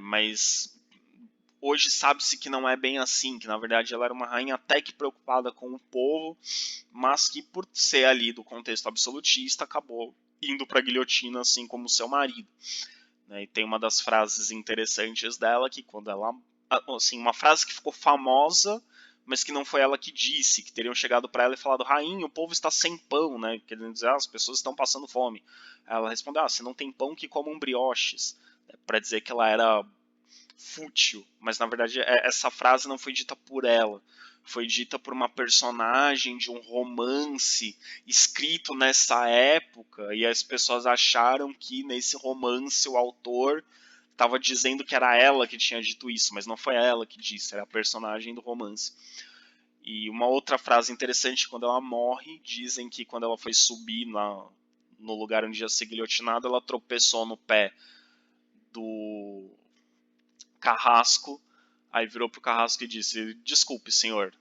mas hoje sabe-se que não é bem assim, que na verdade ela era uma rainha até que preocupada com o povo, mas que por ser ali do contexto absolutista acabou indo para a guilhotina assim como seu marido. E tem uma das frases interessantes dela que quando ela, assim, uma frase que ficou famosa, mas que não foi ela que disse, que teriam chegado para ela e falado: rainha, o povo está sem pão, né? Querendo dizer, as pessoas estão passando fome. Ela respondeu: se não tem pão, que comam brioches, para dizer que ela era fútil, mas na verdade essa frase não foi dita por ela, foi dita por uma personagem de um romance escrito nessa época, e as pessoas acharam que nesse romance o autor estava dizendo que era ela que tinha dito isso, mas não foi ela que disse, era a personagem do romance. E uma outra frase interessante, quando ela morre, dizem que quando ela foi subir no lugar onde ia ser guilhotinada, ela tropeçou no pé Carrasco, aí virou pro Carrasco e disse: desculpe, senhor,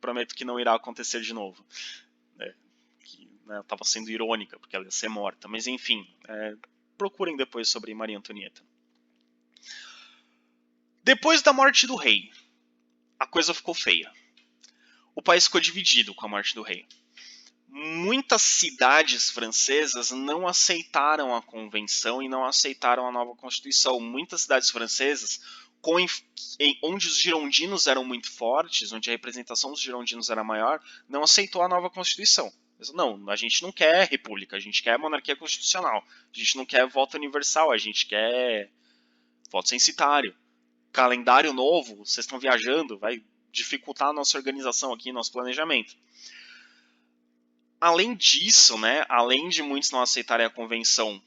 prometo que não irá acontecer de novo. Que, né, estava sendo irônica, porque ela ia ser morta. Mas enfim, procurem depois sobre Maria Antonieta. Depois da morte do rei, a coisa ficou feia. O país ficou dividido com a morte do rei. Muitas cidades francesas não aceitaram a convenção e não aceitaram a nova constituição. Muitas cidades francesas, onde os girondinos eram muito fortes, onde a representação dos girondinos era maior, não aceitou a nova constituição. Não, a gente não quer república, a gente quer monarquia constitucional, a gente não quer voto universal, a gente quer voto censitário. Calendário novo, vocês estão viajando, vai dificultar a nossa organização aqui, nosso planejamento. Além disso, né, além de muitos não aceitarem a convenção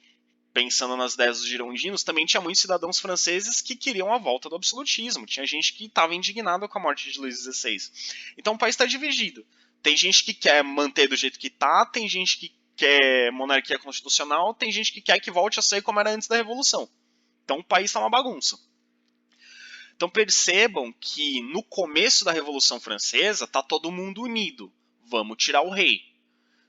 pensando nas ideias dos girondinos, também tinha muitos cidadãos franceses que queriam a volta do absolutismo. Tinha gente que estava indignada com a morte de Luís XVI. Então o país está dividido. Tem gente que quer manter do jeito que está, tem gente que quer monarquia constitucional, tem gente que quer que volte a ser como era antes da Revolução. Então o país está uma bagunça. Então percebam que no começo da Revolução Francesa está todo mundo unido. Vamos tirar o rei.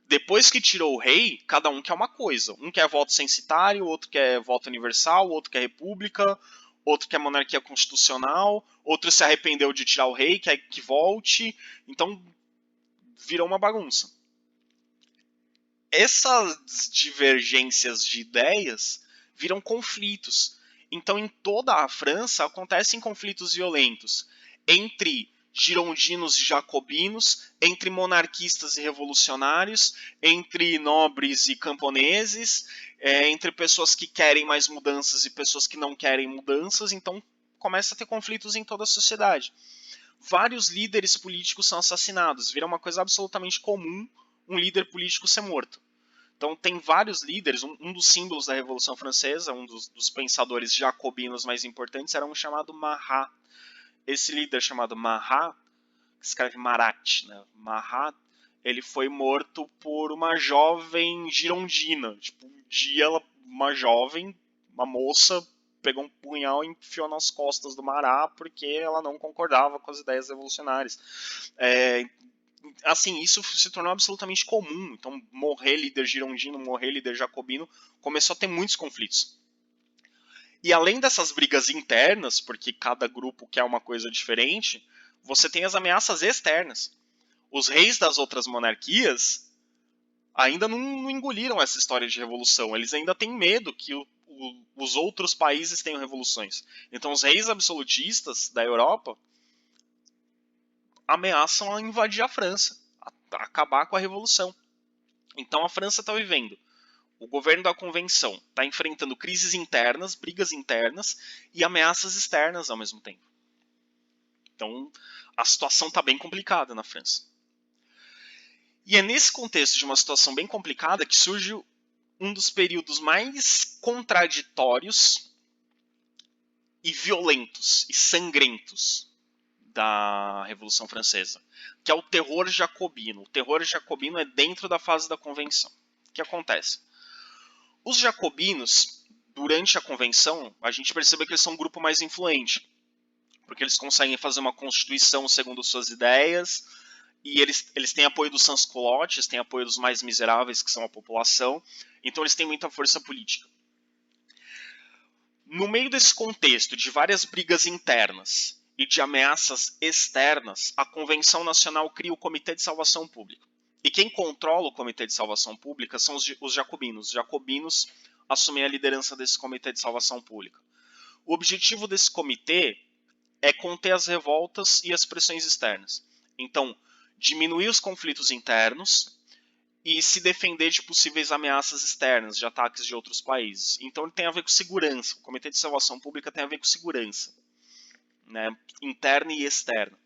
Depois que tirou o rei, cada um quer uma coisa. Um quer voto censitário, outro quer voto universal, outro quer república, outro quer monarquia constitucional, outro se arrependeu de tirar o rei, quer que volte. Então, virou uma bagunça. Essas divergências de ideias viram conflitos. Então, em toda a França, acontecem conflitos violentos entre girondinos e jacobinos, entre monarquistas e revolucionários, entre nobres e camponeses, entre pessoas que querem mais mudanças e pessoas que não querem mudanças. Então, começa a ter conflitos em toda a sociedade. Vários líderes políticos são assassinados. Vira uma coisa absolutamente comum um líder político ser morto. Então tem vários líderes, um dos símbolos da Revolução Francesa, um dos pensadores jacobinos mais importantes era um chamado Marat. Esse líder chamado Marat, que escreve Marat, né? Marat, ele foi morto por uma jovem girondina. Tipo, um dia uma jovem, uma moça, pegou um punhal e enfiou nas costas do Marat porque ela não concordava com as ideias revolucionárias. Assim, isso se tornou absolutamente comum. Então, morrer líder girondino, morrer líder jacobino, começou a ter muitos conflitos. E além dessas brigas internas, porque cada grupo quer uma coisa diferente, você tem as ameaças externas. Os reis das outras monarquias ainda não engoliram essa história de revolução. Eles ainda têm medo que os outros países tenham revoluções. Então, os reis absolutistas da Europa ameaçam invadir a França, acabar com a revolução. Então a França está vivendo. O governo da convenção está enfrentando crises internas, brigas internas e ameaças externas ao mesmo tempo. Então a situação está bem complicada na França. E é nesse contexto de uma situação bem complicada que surge um dos períodos mais contraditórios e violentos e sangrentos da Revolução Francesa, que é o terror jacobino. O terror jacobino é dentro da fase da convenção. O que acontece? Os jacobinos, durante a convenção, a gente percebe que eles são um grupo mais influente, porque eles conseguem fazer uma constituição segundo suas ideias, e eles têm apoio dos sans-culottes, têm apoio dos mais miseráveis, que são a população, então eles têm muita força política. No meio desse contexto de várias brigas internas e de ameaças externas, a Convenção Nacional cria o Comitê de Salvação Pública. E quem controla o Comitê de Salvação Pública são os jacobinos. Os jacobinos assumem a liderança desse Comitê de Salvação Pública. O objetivo desse comitê é conter as revoltas e as pressões externas. Então, diminuir os conflitos internos e se defender de possíveis ameaças externas, de ataques de outros países. Então ele tem a ver com segurança. O Comitê de Salvação Pública tem a ver com segurança, né, interna e externa.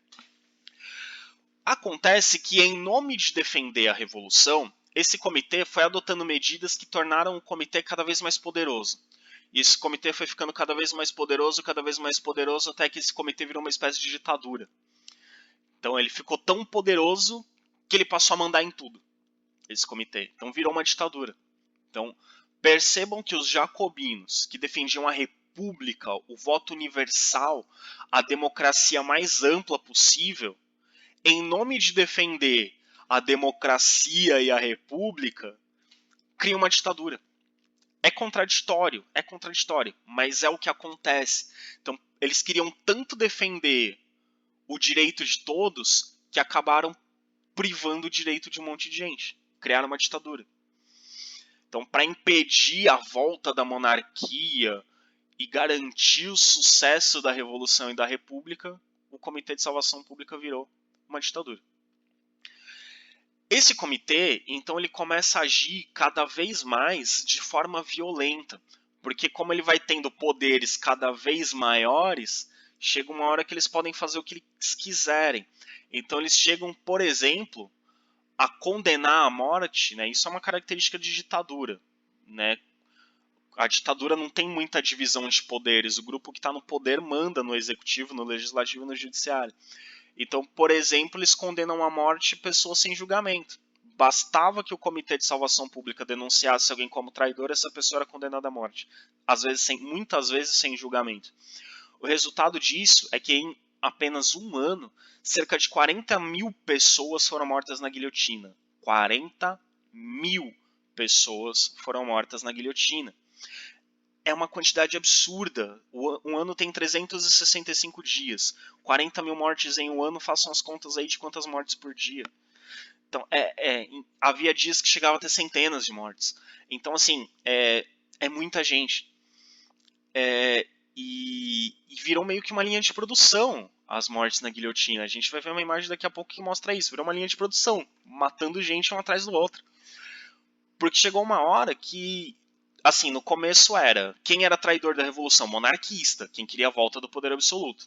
Acontece que, em nome de defender a revolução, esse comitê foi adotando medidas que tornaram o comitê cada vez mais poderoso. E esse comitê foi ficando cada vez mais poderoso, até que esse comitê virou uma espécie de ditadura. Então ele ficou tão poderoso que ele passou a mandar em tudo, esse comitê. Então virou uma ditadura. Então percebam que os jacobinos, que defendiam a república, o voto universal, a democracia mais ampla possível, em nome de defender a democracia e a república, cria uma ditadura. É contraditório, mas é o que acontece. Então, eles queriam tanto defender o direito de todos que acabaram privando o direito de um monte de gente. Criaram uma ditadura. Então, para impedir a volta da monarquia e garantir o sucesso da Revolução e da República, o Comitê de Salvação Pública virou uma ditadura. Esse comitê, então, ele começa a agir cada vez mais de forma violenta, porque como ele vai tendo poderes cada vez maiores, chega uma hora que eles podem fazer o que eles quiserem. Então eles chegam, por exemplo, a condenar à morte, né? Isso é uma característica de ditadura, né? A ditadura não tem muita divisão de poderes, o grupo que está no poder manda no executivo, no legislativo e no judiciário. Então, por exemplo, eles condenam à morte pessoas sem julgamento. Bastava que o Comitê de Salvação Pública denunciasse alguém como traidor, essa pessoa era condenada à morte. Às vezes, muitas vezes sem julgamento. O resultado disso é que em apenas um ano, cerca de 40 mil pessoas foram mortas na guilhotina. 40 mil pessoas foram mortas na guilhotina. É uma quantidade absurda. Um ano tem 365 dias. 40 mil mortes em um ano, façam as contas aí de quantas mortes por dia. Então, havia dias que chegava a ter centenas de mortes. Então, assim, é muita gente. E virou meio que uma linha de produção as mortes na guilhotina. A gente vai ver uma imagem daqui a pouco que mostra isso. Virou uma linha de produção, matando gente um atrás do outro. Porque chegou uma hora que, assim, no começo era quem era traidor da revolução? Monarquista, quem queria a volta do poder absoluto.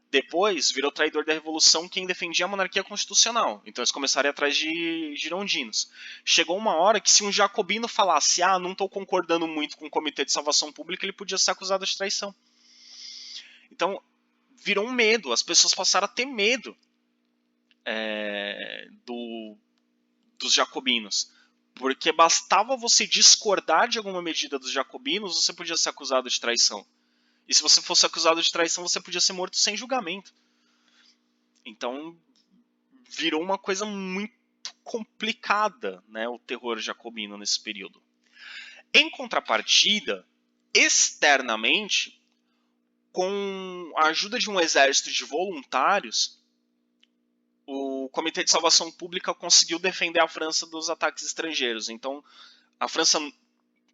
Depois virou traidor da revolução quem defendia a monarquia constitucional. Então eles começaram a ir atrás de girondinos. Chegou uma hora que se um jacobino falasse não estou concordando muito com o Comitê de Salvação Pública, ele podia ser acusado de traição. Então virou um medo, as pessoas passaram a ter medo dos jacobinos. Porque bastava você discordar de alguma medida dos jacobinos, você podia ser acusado de traição. E se você fosse acusado de traição, você podia ser morto sem julgamento. Então, virou uma coisa muito complicada, né, o terror jacobino nesse período. Em contrapartida, externamente, com a ajuda de um exército de voluntários, o Comitê de Salvação Pública conseguiu defender a França dos ataques estrangeiros. Então, a França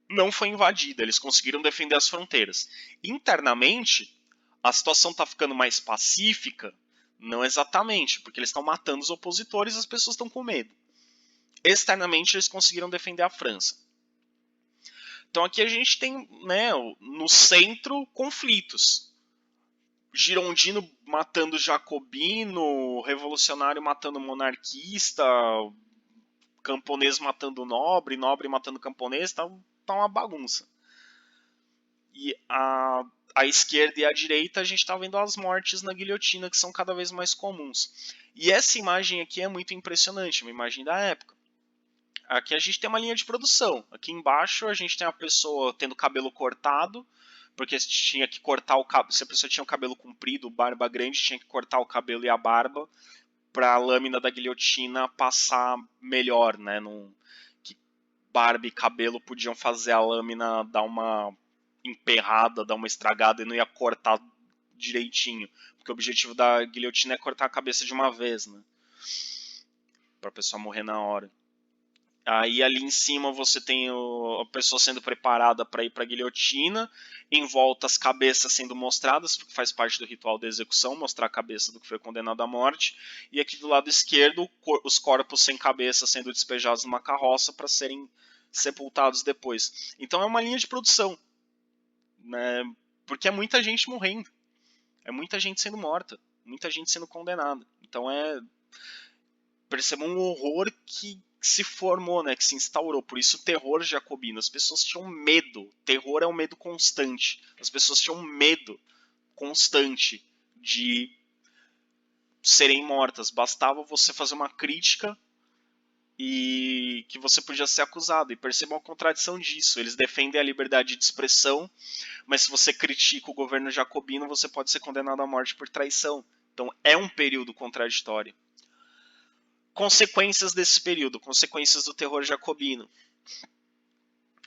não foi invadida, eles conseguiram defender as fronteiras. Internamente, a situação está ficando mais pacífica? Não exatamente, porque eles estão matando os opositores e as pessoas estão com medo. Externamente, eles conseguiram defender a França. Então aqui a gente tem, né, no centro, conflitos. Girondino matando jacobino, revolucionário matando monarquista, camponês matando nobre, nobre matando camponês, tá uma bagunça. E a esquerda e a direita a gente está vendo as mortes na guilhotina, que são cada vez mais comuns. E essa imagem aqui é muito impressionante, uma imagem da época. Aqui a gente tem uma linha de produção. Aqui embaixo a gente tem a pessoa tendo cabelo cortado, porque tinha que cortar o cabelo. Se a pessoa tinha o cabelo comprido, barba grande, tinha que cortar o cabelo e a barba para a lâmina da guilhotina passar melhor, né? Que barba e cabelo podiam fazer a lâmina dar uma emperrada, dar uma estragada e não ia cortar direitinho. Porque o objetivo da guilhotina é cortar a cabeça de uma vez, né? Pra pessoa morrer na hora. Aí ali em cima você tem a pessoa sendo preparada para ir para a guilhotina, em volta as cabeças sendo mostradas, porque faz parte do ritual da execução, mostrar a cabeça do que foi condenado à morte, e aqui do lado esquerdo os corpos sem cabeça sendo despejados numa carroça para serem sepultados depois. Então é uma linha de produção, né? Porque é muita gente morrendo, é muita gente sendo morta, muita gente sendo condenada. Então perceba um horror que se formou, né, que se instaurou. Por isso o terror jacobino. As pessoas tinham medo. Terror é um medo constante. As pessoas tinham medo constante de serem mortas. Bastava você fazer uma crítica e que você podia ser acusado. E percebam a contradição disso. Eles defendem a liberdade de expressão, mas se você critica o governo jacobino, você pode ser condenado à morte por traição. Então é um período contraditório. Consequências desse período, consequências do terror jacobino.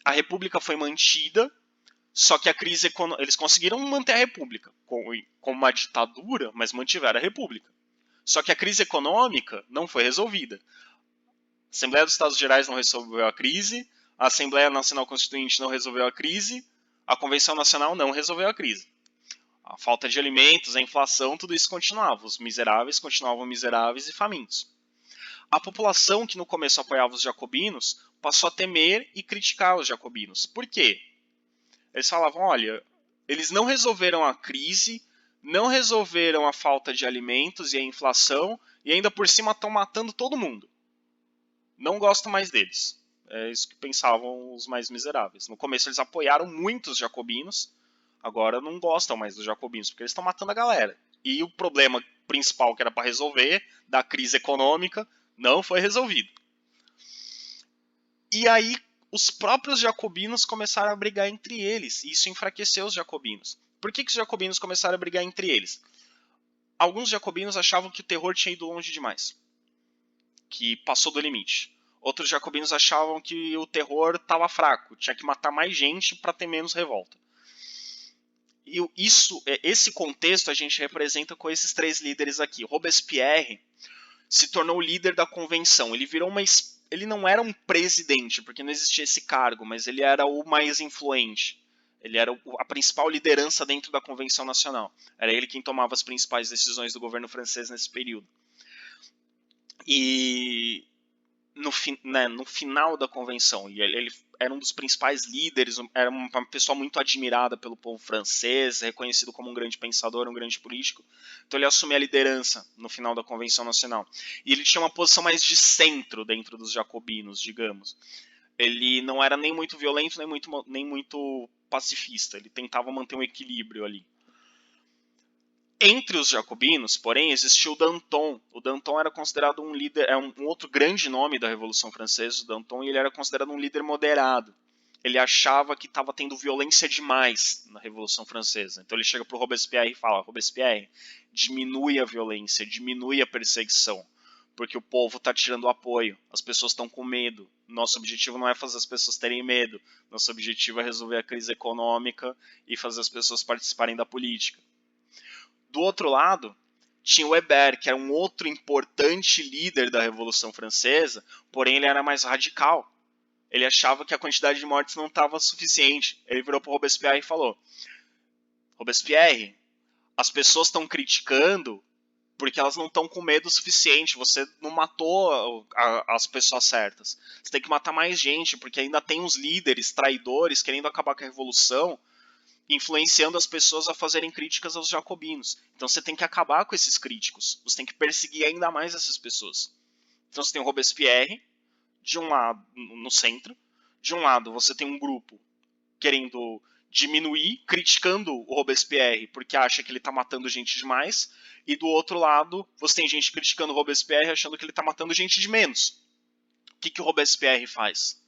A república foi mantida, só que a crise econômica... Eles conseguiram manter a república como uma ditadura, mas mantiveram a república. Só que a crise econômica não foi resolvida. A Assembleia dos Estados Gerais não resolveu a crise, a Assembleia Nacional Constituinte não resolveu a crise, a Convenção Nacional não resolveu a crise. A falta de alimentos, a inflação, tudo isso continuava. Os miseráveis continuavam miseráveis e famintos. A população que no começo apoiava os jacobinos passou a temer e criticar os jacobinos. Por quê? Eles falavam, olha, eles não resolveram a crise, não resolveram a falta de alimentos e a inflação, e ainda por cima estão matando todo mundo. Não gosto mais deles. É isso que pensavam os mais miseráveis. No começo eles apoiaram muito os jacobinos, agora não gostam mais dos jacobinos, porque eles estão matando a galera. E o problema principal que era para resolver, da crise econômica, não foi resolvido. E aí os próprios jacobinos começaram a brigar entre eles, e isso enfraqueceu os jacobinos. Por que os jacobinos começaram a brigar entre eles? Alguns jacobinos achavam que o terror tinha ido longe demais, que passou do limite. Outros jacobinos achavam que o terror estava fraco, tinha que matar mais gente para ter menos revolta. E esse contexto a gente representa com esses três líderes aqui. Robespierre se tornou o líder da convenção. Ele não era um presidente, porque não existia esse cargo, mas ele era o mais influente. Ele era a principal liderança dentro da Convenção Nacional. Era ele quem tomava as principais decisões do governo francês nesse período. E no final da convenção, e ele era um dos principais líderes, era uma pessoa muito admirada pelo povo francês, reconhecido como um grande pensador, um grande político. Então ele assumiu a liderança no final da Convenção Nacional. E ele tinha uma posição mais de centro dentro dos jacobinos, digamos. Ele não era nem muito violento, nem muito pacifista. Ele tentava manter um equilíbrio ali. Entre os jacobinos, porém, existiu o Danton. O Danton era considerado um líder, um outro grande nome da Revolução Francesa, o Danton, e ele era considerado um líder moderado. Ele achava que estava tendo violência demais na Revolução Francesa. Então ele chega para o Robespierre e fala, Robespierre, diminui a violência, diminui a perseguição, porque o povo está tirando o apoio, as pessoas estão com medo. Nosso objetivo não é fazer as pessoas terem medo, nosso objetivo é resolver a crise econômica e fazer as pessoas participarem da política. Do outro lado, tinha o Hébert, que era um outro importante líder da Revolução Francesa, porém ele era mais radical. Ele achava que a quantidade de mortes não estava suficiente. Ele virou para o Robespierre e falou, Robespierre, as pessoas estão criticando porque elas não estão com medo o suficiente, você não matou as pessoas certas. Você tem que matar mais gente, porque ainda tem uns líderes traidores querendo acabar com a Revolução, influenciando as pessoas a fazerem críticas aos jacobinos. Então você tem que acabar com esses críticos. Você tem que perseguir ainda mais essas pessoas. Então você tem o Robespierre, de um lado, no centro. De um lado, você tem um grupo querendo diminuir, criticando o Robespierre porque acha que ele está matando gente demais. E do outro lado, você tem gente criticando o Robespierre achando que ele está matando gente de menos. O que o Robespierre faz?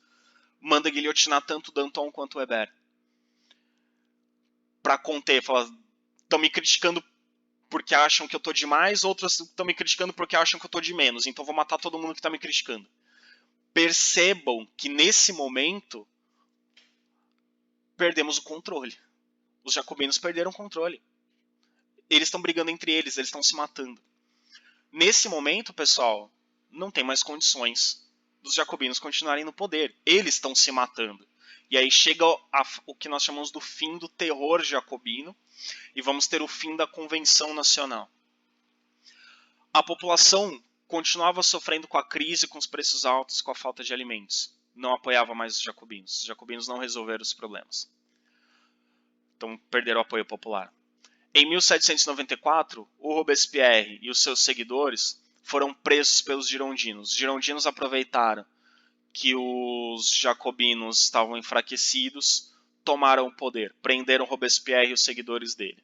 Manda guilhotinar tanto o Danton quanto o Hébert. Para conter, fala, estão me criticando porque acham que eu tô demais, outras estão me criticando porque acham que eu tô de menos, então vou matar todo mundo que tá me criticando. Percebam que nesse momento perdemos o controle. Os jacobinos perderam o controle. Eles estão brigando entre eles estão se matando. Nesse momento, pessoal, não tem mais condições dos jacobinos continuarem no poder. Eles estão se matando. E aí chega o que nós chamamos do fim do terror jacobino e vamos ter o fim da Convenção Nacional. A população continuava sofrendo com a crise, com os preços altos, com a falta de alimentos. Não apoiava mais os jacobinos. Os jacobinos não resolveram os problemas. Então perderam o apoio popular. Em 1794, o Robespierre e os seus seguidores foram presos pelos girondinos. Os girondinos aproveitaram que os jacobinos estavam enfraquecidos, tomaram o poder, prenderam Robespierre e os seguidores dele.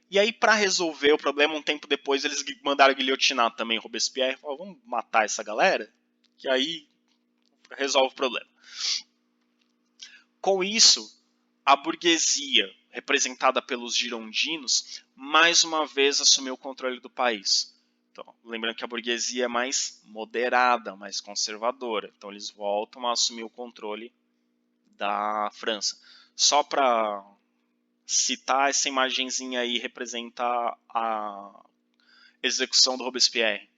E aí, para resolver o problema, um tempo depois, eles mandaram guilhotinar também Robespierre. Falaram, vamos matar essa galera, que aí resolve o problema. Com isso, a burguesia representada pelos girondinos, mais uma vez assumiu o controle do país. Então, lembrando que a burguesia é mais moderada, mais conservadora. Então eles voltam a assumir o controle da França. Só para citar, essa imagenzinha aí representa a execução do Robespierre.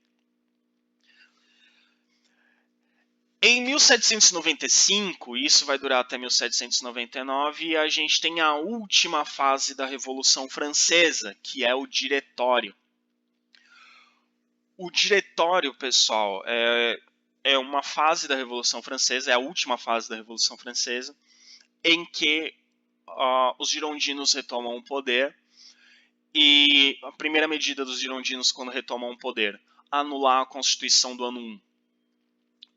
Em 1795, e isso vai durar até 1799, a gente tem a última fase da Revolução Francesa, que é o Diretório. O Diretório, pessoal, é uma fase da Revolução Francesa, é a última fase da Revolução Francesa, em que os girondinos retomam o poder. E a primeira medida dos girondinos quando retomam o poder, anular a Constituição do ano 1.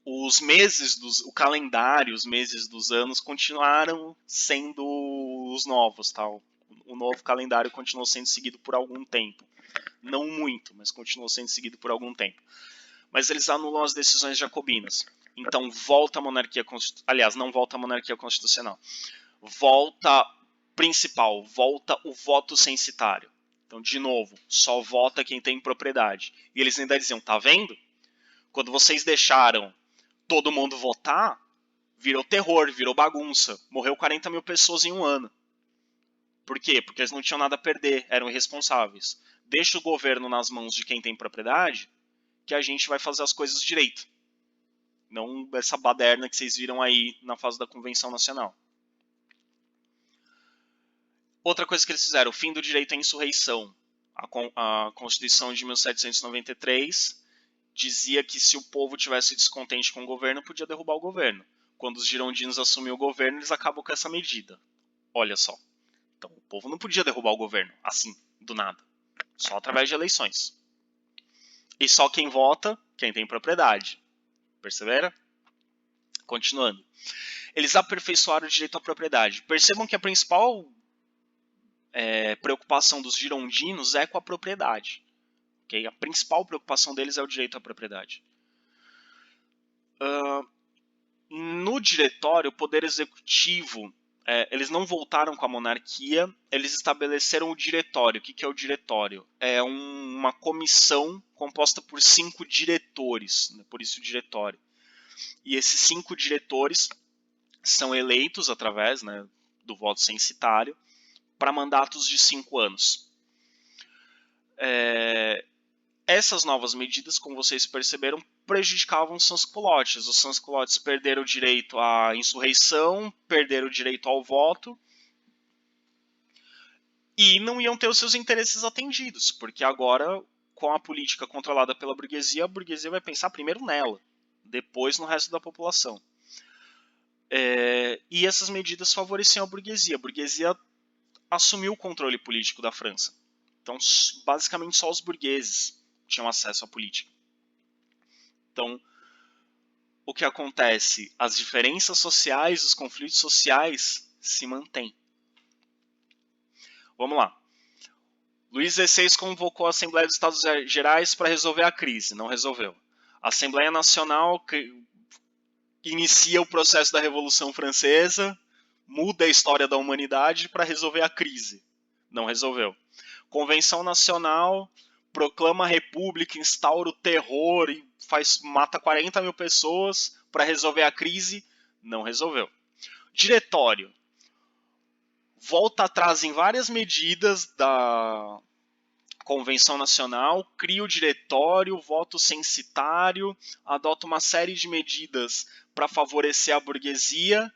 O calendário, os meses dos anos continuaram sendo os novos, tá? O novo calendário continuou sendo seguido por algum tempo. Não muito, mas continuou sendo seguido por algum tempo. Mas eles anulam as decisões jacobinas. Então volta a monarquia constitucional. Aliás, não volta a monarquia constitucional. Volta principal, volta o voto censitário. Então, de novo, só vota quem tem propriedade. E eles ainda diziam, tá vendo? Quando vocês deixaram todo mundo votar, virou terror, virou bagunça. Morreu 40 mil pessoas em um ano. Por quê? Porque eles não tinham nada a perder, eram irresponsáveis. Deixa o governo nas mãos de quem tem propriedade, que a gente vai fazer as coisas direito. Não essa baderna que vocês viram aí na fase da Convenção Nacional. Outra coisa que eles fizeram, o fim do direito à insurreição. A Constituição de 1793 dizia que se o povo tivesse descontente com o governo, podia derrubar o governo. Quando os girondinos assumiram o governo, eles acabam com essa medida. Olha só. Então, o povo não podia derrubar o governo, assim, do nada. Só através de eleições. E só quem vota, quem tem propriedade. Perceberam? Continuando. Eles aperfeiçoaram o direito à propriedade. Percebam que a principal preocupação dos girondinos é com a propriedade. Okay? A principal preocupação deles é o direito à propriedade. No diretório, o poder executivo, eles não voltaram com a monarquia, eles estabeleceram o diretório. O que é o diretório? É uma comissão composta por 5 diretores, né? Por isso o diretório. E esses 5 diretores são eleitos através, né, do voto censitário para mandatos de 5 anos. Essas novas medidas, como vocês perceberam, prejudicavam os sans-culottes. Os sans-culottes perderam o direito à insurreição, perderam o direito ao voto e não iam ter os seus interesses atendidos, porque agora, com a política controlada pela burguesia, a burguesia vai pensar primeiro nela, depois no resto da população. E essas medidas favoreciam a burguesia. A burguesia assumiu o controle político da França. Então, basicamente, só os burgueses tinham acesso à política. Então, o que acontece? As diferenças sociais, os conflitos sociais se mantêm. Vamos lá. Luís XVI convocou a Assembleia dos Estados Gerais para resolver a crise. Não resolveu. A Assembleia Nacional inicia o processo da Revolução Francesa, muda a história da humanidade para resolver a crise. Não resolveu. Convenção Nacional proclama a República, instaura o terror e mata 40 mil pessoas para resolver a crise. Não resolveu. Diretório. Volta atrás em várias medidas da Convenção Nacional, cria o diretório, voto censitário, adota uma série de medidas para favorecer a burguesia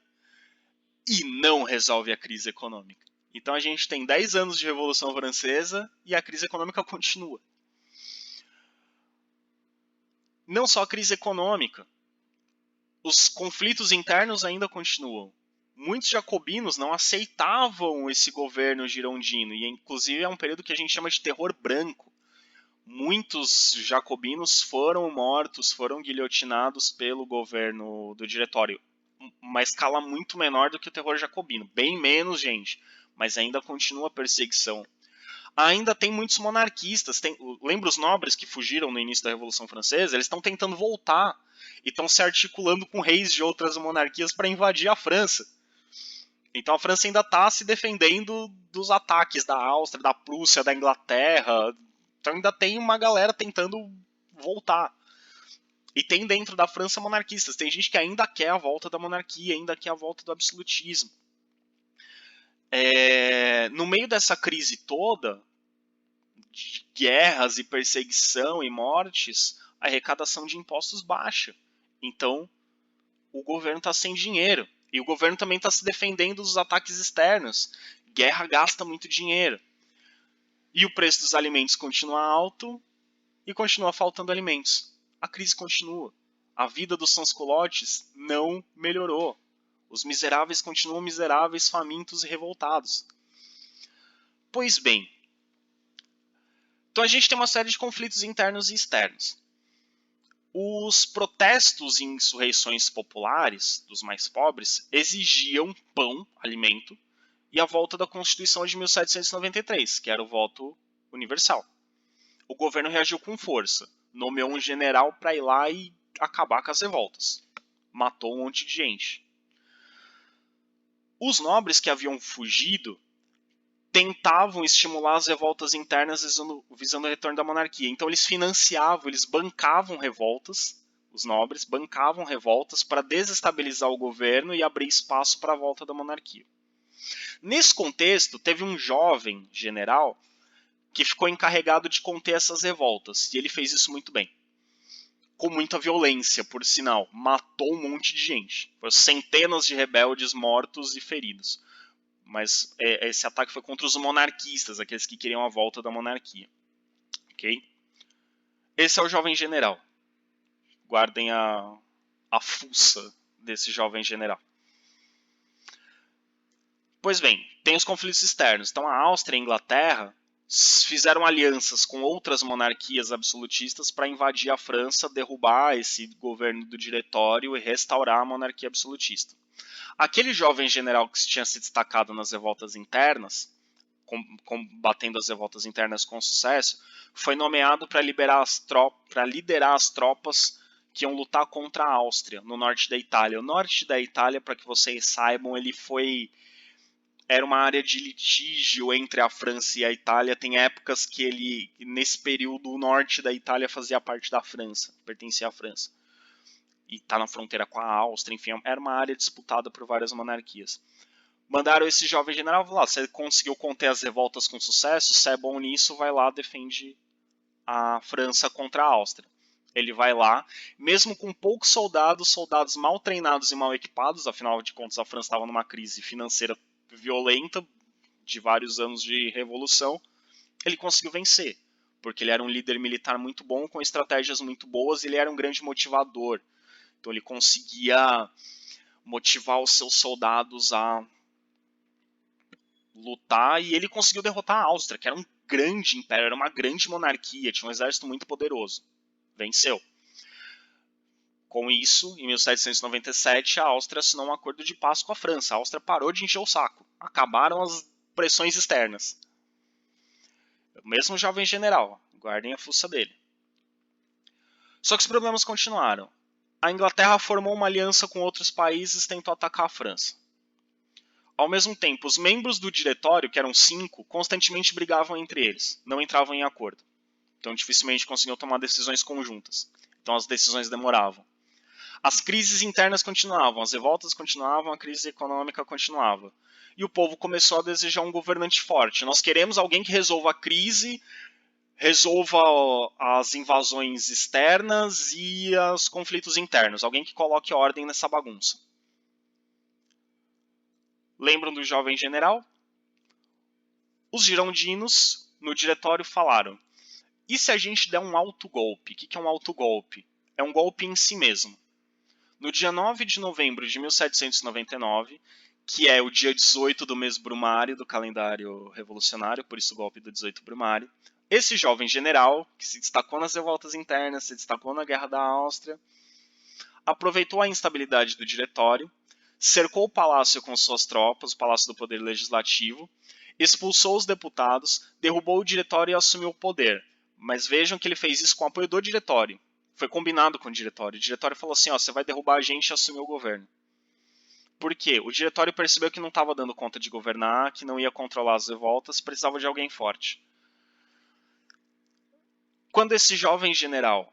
e não resolve a crise econômica. Então a gente tem 10 anos de Revolução Francesa e a crise econômica continua. Não só a crise econômica, os conflitos internos ainda continuam. Muitos jacobinos não aceitavam esse governo girondino, e inclusive é um período que a gente chama de terror branco. Muitos jacobinos foram mortos, foram guilhotinados pelo governo do diretório. Uma escala muito menor do que o terror jacobino. Bem menos, gente, mas ainda continua a perseguição. Ainda tem muitos monarquistas. Lembra os nobres que fugiram no início da Revolução Francesa? Eles estão tentando voltar e estão se articulando com reis de outras monarquias para invadir a França. Então a França ainda está se defendendo dos ataques da Áustria, da Prússia, da Inglaterra. Então ainda tem uma galera tentando voltar. E tem dentro da França monarquistas. Tem gente que ainda quer a volta da monarquia, ainda quer a volta do absolutismo. No meio dessa crise toda, de guerras e perseguição e mortes, a arrecadação de impostos baixa. Então, o governo está sem dinheiro. E o governo também está se defendendo dos ataques externos. Guerra gasta muito dinheiro. E o preço dos alimentos continua alto e continua faltando alimentos. A crise continua. A vida dos sans-culottes não melhorou. Os miseráveis continuam miseráveis, famintos e revoltados. Pois bem, então a gente tem uma série de conflitos internos e externos. Os protestos e insurreições populares dos mais pobres exigiam pão, alimento, e a volta da Constituição de 1793, que era o voto universal. O governo reagiu com força, nomeou um general para ir lá e acabar com as revoltas. Matou um monte de gente. Os nobres que haviam fugido tentavam estimular as revoltas internas visando o retorno da monarquia. Então eles financiavam, eles bancavam revoltas, os nobres bancavam revoltas para desestabilizar o governo e abrir espaço para a volta da monarquia. Nesse contexto, teve um jovem general que ficou encarregado de conter essas revoltas, e ele fez isso muito bem. Com muita violência, por sinal. Matou um monte de gente. Foram centenas de rebeldes mortos e feridos. Mas esse ataque foi contra os monarquistas, aqueles que queriam a volta da monarquia. Ok? Esse é o jovem general. Guardem a fuça desse jovem general. Pois bem, tem os conflitos externos. Então a Áustria e a Inglaterra fizeram alianças com outras monarquias absolutistas para invadir a França, derrubar esse governo do diretório e restaurar a monarquia absolutista. Aquele jovem general que tinha se destacado nas revoltas internas, combatendo as revoltas internas com sucesso, foi nomeado para liderar as tropas que iam lutar contra a Áustria, no norte da Itália. O norte da Itália, para que vocês saibam, era uma área de litígio entre a França e a Itália. Tem épocas que nesse período, o norte da Itália fazia parte da França, pertencia à França. E está na fronteira com a Áustria, enfim, era uma área disputada por várias monarquias. Mandaram esse jovem general lá, você conseguiu conter as revoltas com sucesso, se é bom nisso, vai lá, defende a França contra a Áustria. Ele vai lá, mesmo com poucos soldados mal treinados e mal equipados, afinal de contas a França estava numa crise financeira violenta, de vários anos de revolução, ele conseguiu vencer, porque ele era um líder militar muito bom, com estratégias muito boas, e ele era um grande motivador. Então ele conseguia motivar os seus soldados a lutar, e ele conseguiu derrotar a Áustria, que era um grande império, era uma grande monarquia, tinha um exército muito poderoso. Venceu. Com isso, em 1797, a Áustria assinou um acordo de paz com a França. A Áustria parou de encher o saco. Acabaram as pressões externas. O mesmo jovem general, guardem a fuça dele. Só que os problemas continuaram. A Inglaterra formou uma aliança com outros países e tentou atacar a França. Ao mesmo tempo, os membros do diretório, que eram 5, constantemente brigavam entre eles, não entravam em acordo. Então dificilmente conseguiam tomar decisões conjuntas. Então as decisões demoravam. As crises internas continuavam, as revoltas continuavam, a crise econômica continuava. E o povo começou a desejar um governante forte. Nós queremos alguém que resolva a crise, resolva as invasões externas e os conflitos internos. Alguém que coloque ordem nessa bagunça. Lembram do jovem general? Os girondinos, no diretório, falaram: e se a gente der um autogolpe? O que é um autogolpe? É um golpe em si mesmo. No dia 9 de novembro de 1799, que é o dia 18 do mês brumário do calendário revolucionário, por isso o golpe do 18 brumário, esse jovem general, que se destacou nas revoltas internas, se destacou na Guerra da Áustria, aproveitou a instabilidade do diretório, cercou o palácio com suas tropas, o Palácio do Poder Legislativo, expulsou os deputados, derrubou o diretório e assumiu o poder. Mas vejam que ele fez isso com o apoio do diretório. Foi combinado com o diretório. O diretório falou assim: ó, você vai derrubar a gente e assumir o governo. Por quê? O diretório percebeu que não estava dando conta de governar, que não ia controlar as revoltas, precisava de alguém forte. Quando esse jovem general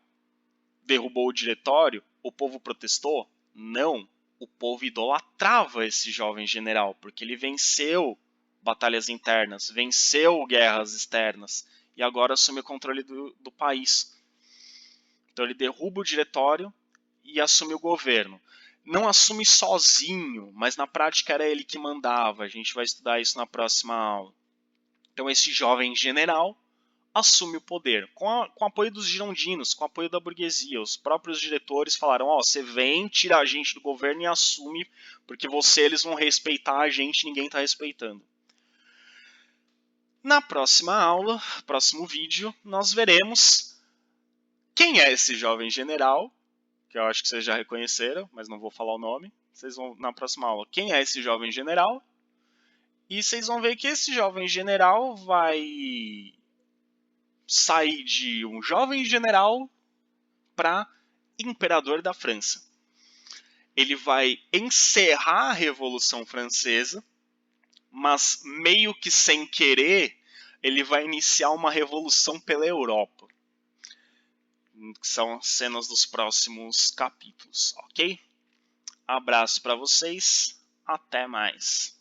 derrubou o diretório, o povo protestou? Não. O povo idolatrava esse jovem general, porque ele venceu batalhas internas, venceu guerras externas e agora assume o controle do país. Então ele derruba o diretório e assume o governo. Não assume sozinho, mas na prática era ele que mandava. A gente vai estudar isso na próxima aula. Então esse jovem general assume o poder, com o apoio dos girondinos, com o apoio da burguesia. Os próprios diretores falaram, você vem, tira a gente do governo e assume, porque eles vão respeitar a gente, ninguém está respeitando. Na próxima aula, próximo vídeo, nós veremos quem é esse jovem general, que eu acho que vocês já reconheceram, mas não vou falar o nome. Vocês vão na próxima aula, quem é esse jovem general? E vocês vão ver que esse jovem general vai sair de um jovem general para imperador da França. Ele vai encerrar a Revolução Francesa, mas meio que sem querer, ele vai iniciar uma revolução pela Europa. Que são cenas dos próximos capítulos, ok? Abraço para vocês, até mais.